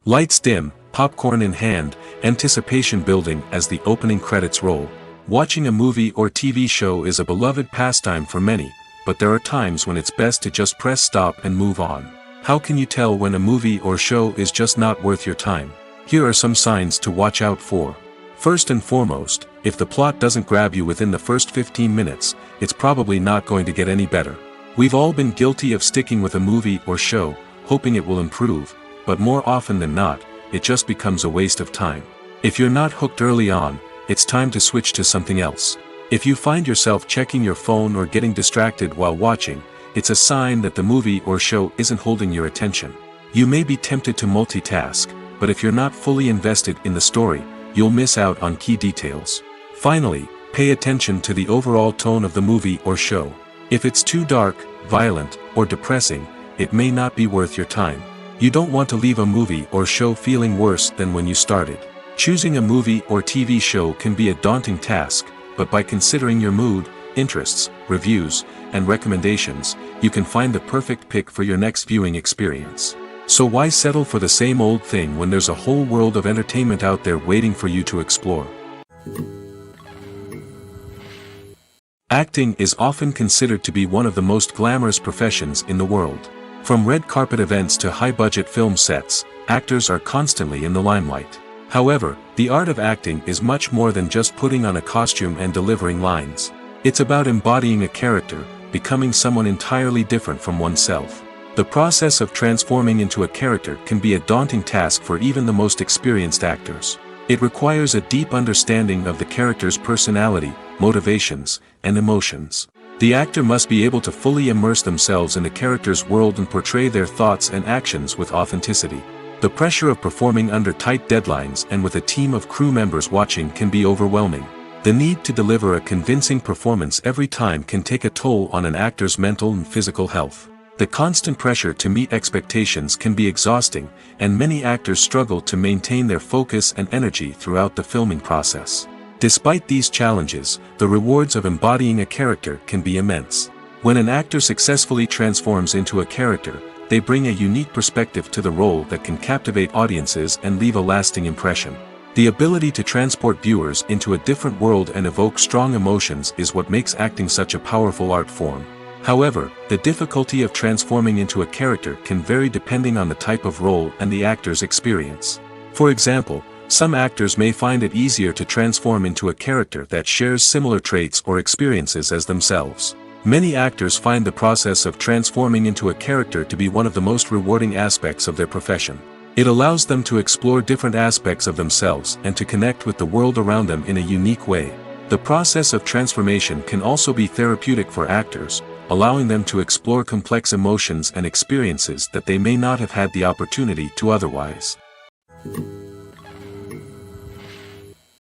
Lights dim, popcorn in hand, anticipation building as the opening credits roll. Watching a movie or TV show is a beloved pastime for many, but there are times when it's best to just press stop and move on. How can you tell when a movie or show is just not worth your time? Here are some signs to watch out for. First and foremost, if the plot doesn't grab you within the first 15 minutes, it's probably not going to get any better. We've all been guilty of sticking with a movie or show, hoping it will improve, but more often than not, it just becomes a waste of time. If you're not hooked early on, it's time to switch to something else. If you find yourself checking your phone or getting distracted while watching, it's a sign that the movie or show isn't holding your attention. You may be tempted to multitask, but if you're not fully invested in the story, you'll miss out on key details. Finally, pay attention to the overall tone of the movie or show. If it's too dark, violent, or depressing, it may not be worth your time. You don't want to leave a movie or show feeling worse than when you started. Choosing a movie or TV show can be a daunting task, but by considering your mood, interests, reviews, and recommendations, you can find the perfect pick for your next viewing experience. So why settle for the same old thing when there's a whole world of entertainment out there waiting for you to explore? Acting is often considered to be one of the most glamorous professions in the world. From red carpet events to high-budget film sets, actors are constantly in the limelight. However, the art of acting is much more than just putting on a costume and delivering lines. It's about embodying a character, becoming someone entirely different from oneself. The process of transforming into a character can be a daunting task for even the most experienced actors. It requires a deep understanding of the character's personality, motivations, and emotions. The actor must be able to fully immerse themselves in the character's world and portray their thoughts and actions with authenticity. The pressure of performing under tight deadlines and with a team of crew members watching can be overwhelming. The need to deliver a convincing performance every time can take a toll on an actor's mental and physical health. The constant pressure to meet expectations can be exhausting, and many actors struggle to maintain their focus and energy throughout the filming process. Despite these challenges, the rewards of embodying a character can be immense. When an actor successfully transforms into a character, they bring a unique perspective to the role that can captivate audiences and leave a lasting impression. The ability to transport viewers into a different world and evoke strong emotions is what makes acting such a powerful art form. However, the difficulty of transforming into a character can vary depending on the type of role and the actor's experience. For example, some actors may find it easier to transform into a character that shares similar traits or experiences as themselves. Many actors find the process of transforming into a character to be one of the most rewarding aspects of their profession. It allows them to explore different aspects of themselves and to connect with the world around them in a unique way. The process of transformation can also be therapeutic for actors, allowing them to explore complex emotions and experiences that they may not have had the opportunity to otherwise.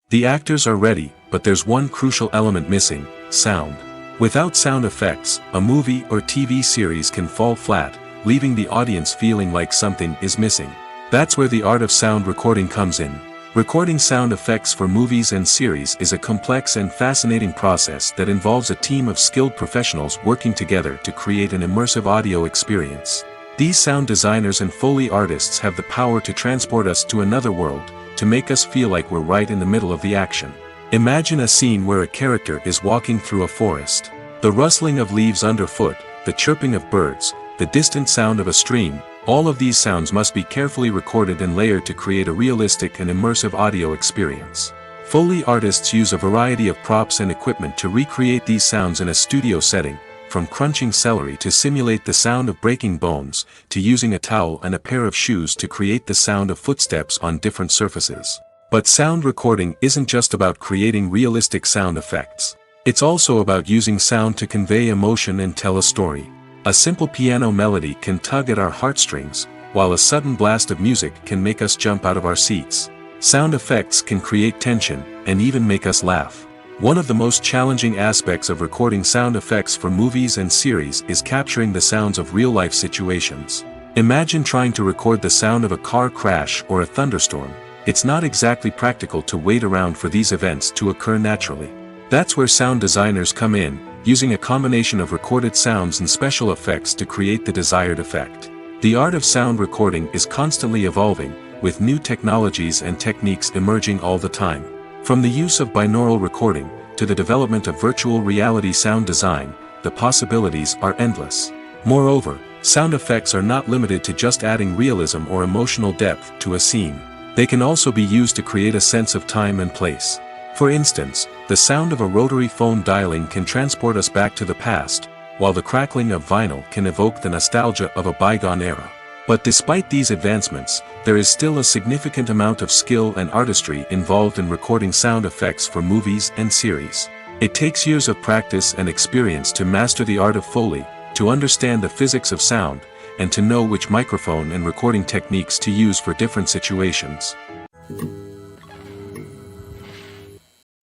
The actors are ready, but there's one crucial element missing: sound. Without sound effects, a movie or TV series can fall flat, leaving the audience feeling like something is missing. That's where the art of sound recording comes in. Recording sound effects for movies and series is a complex and fascinating process that involves a team of skilled professionals working together to create an immersive audio experience. These sound designers and Foley artists have the power to transport us to another world, to make us feel like we're right in the middle of the action. Imagine a scene where a character is walking through a forest. The rustling of leaves underfoot, the chirping of birds, the distant sound of a stream, all of these sounds must be carefully recorded and layered to create a realistic and immersive audio experience. Foley artists use a variety of props and equipment to recreate these sounds in a studio setting, from crunching celery to simulate the sound of breaking bones, to using a towel and a pair of shoes to create the sound of footsteps on different surfaces. But sound recording isn't just about creating realistic sound effects. It's also about using sound to convey emotion and tell a story. A simple piano melody can tug at our heartstrings, while a sudden blast of music can make us jump out of our seats. Sound effects can create tension, and even make us laugh. One of the most challenging aspects of recording sound effects for movies and series is capturing the sounds of real-life situations. Imagine trying to record the sound of a car crash or a thunderstorm. It's not exactly practical to wait around for these events to occur naturally. That's where sound designers come in, using a combination of recorded sounds and special effects to create the desired effect. The art of sound recording is constantly evolving, with new technologies and techniques emerging all the time. From the use of binaural recording, to the development of virtual reality sound design, the possibilities are endless. Moreover, sound effects are not limited to just adding realism or emotional depth to a scene. They can also be used to create a sense of time and place. For instance, the sound of a rotary phone dialing can transport us back to the past, while the crackling of vinyl can evoke the nostalgia of a bygone era. But despite these advancements, there is still a significant amount of skill and artistry involved in recording sound effects for movies and series. It takes years of practice and experience to master the art of Foley, to understand the physics of sound, and to know which microphone and recording techniques to use for different situations.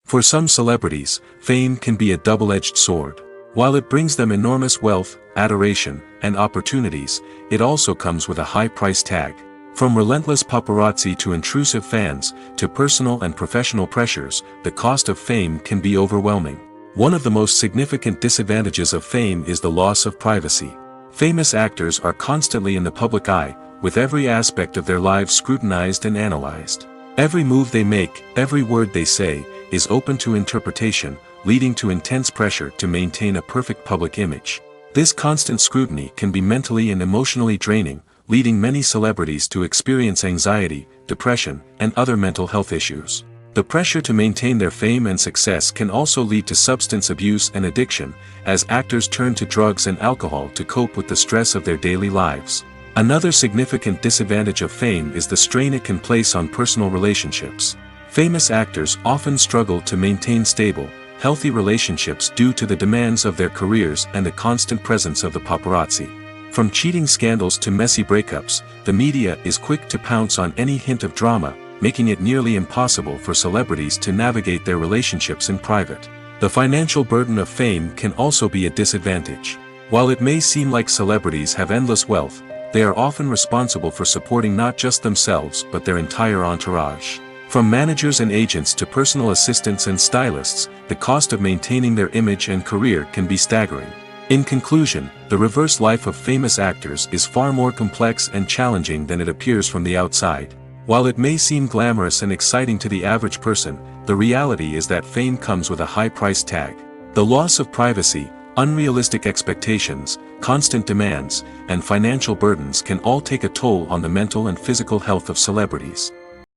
For some celebrities, fame can be a double-edged sword. While it brings them enormous wealth, adoration, and opportunities, it also comes with a high price tag. From relentless paparazzi to intrusive fans, to personal and professional pressures, the cost of fame can be overwhelming. One of the most significant disadvantages of fame is the loss of privacy. Famous actors are constantly in the public eye, with every aspect of their lives scrutinized and analyzed. Every move they make, every word they say, is open to interpretation, leading to intense pressure to maintain a perfect public image. This constant scrutiny can be mentally and emotionally draining, leading many celebrities to experience anxiety, depression, and other mental health issues. The pressure to maintain their fame and success can also lead to substance abuse and addiction, as actors turn to drugs and alcohol to cope with the stress of their daily lives. Another significant disadvantage of fame is the strain it can place on personal relationships. Famous actors often struggle to maintain stable, healthy relationships due to the demands of their careers and the constant presence of the paparazzi. From cheating scandals to messy breakups, the media is quick to pounce on any hint of drama, making it nearly impossible for celebrities to navigate their relationships in private. The financial burden of fame can also be a disadvantage. While it may seem like celebrities have endless wealth, they are often responsible for supporting not just themselves but their entire entourage. From managers and agents to personal assistants and stylists, the cost of maintaining their image and career can be staggering. In conclusion, the reverse life of famous actors is far more complex and challenging than it appears from the outside. While it may seem glamorous and exciting to the average person, the reality is that fame comes with a high price tag. The loss of privacy, unrealistic expectations, constant demands, and financial burdens can all take a toll on the mental and physical health of celebrities.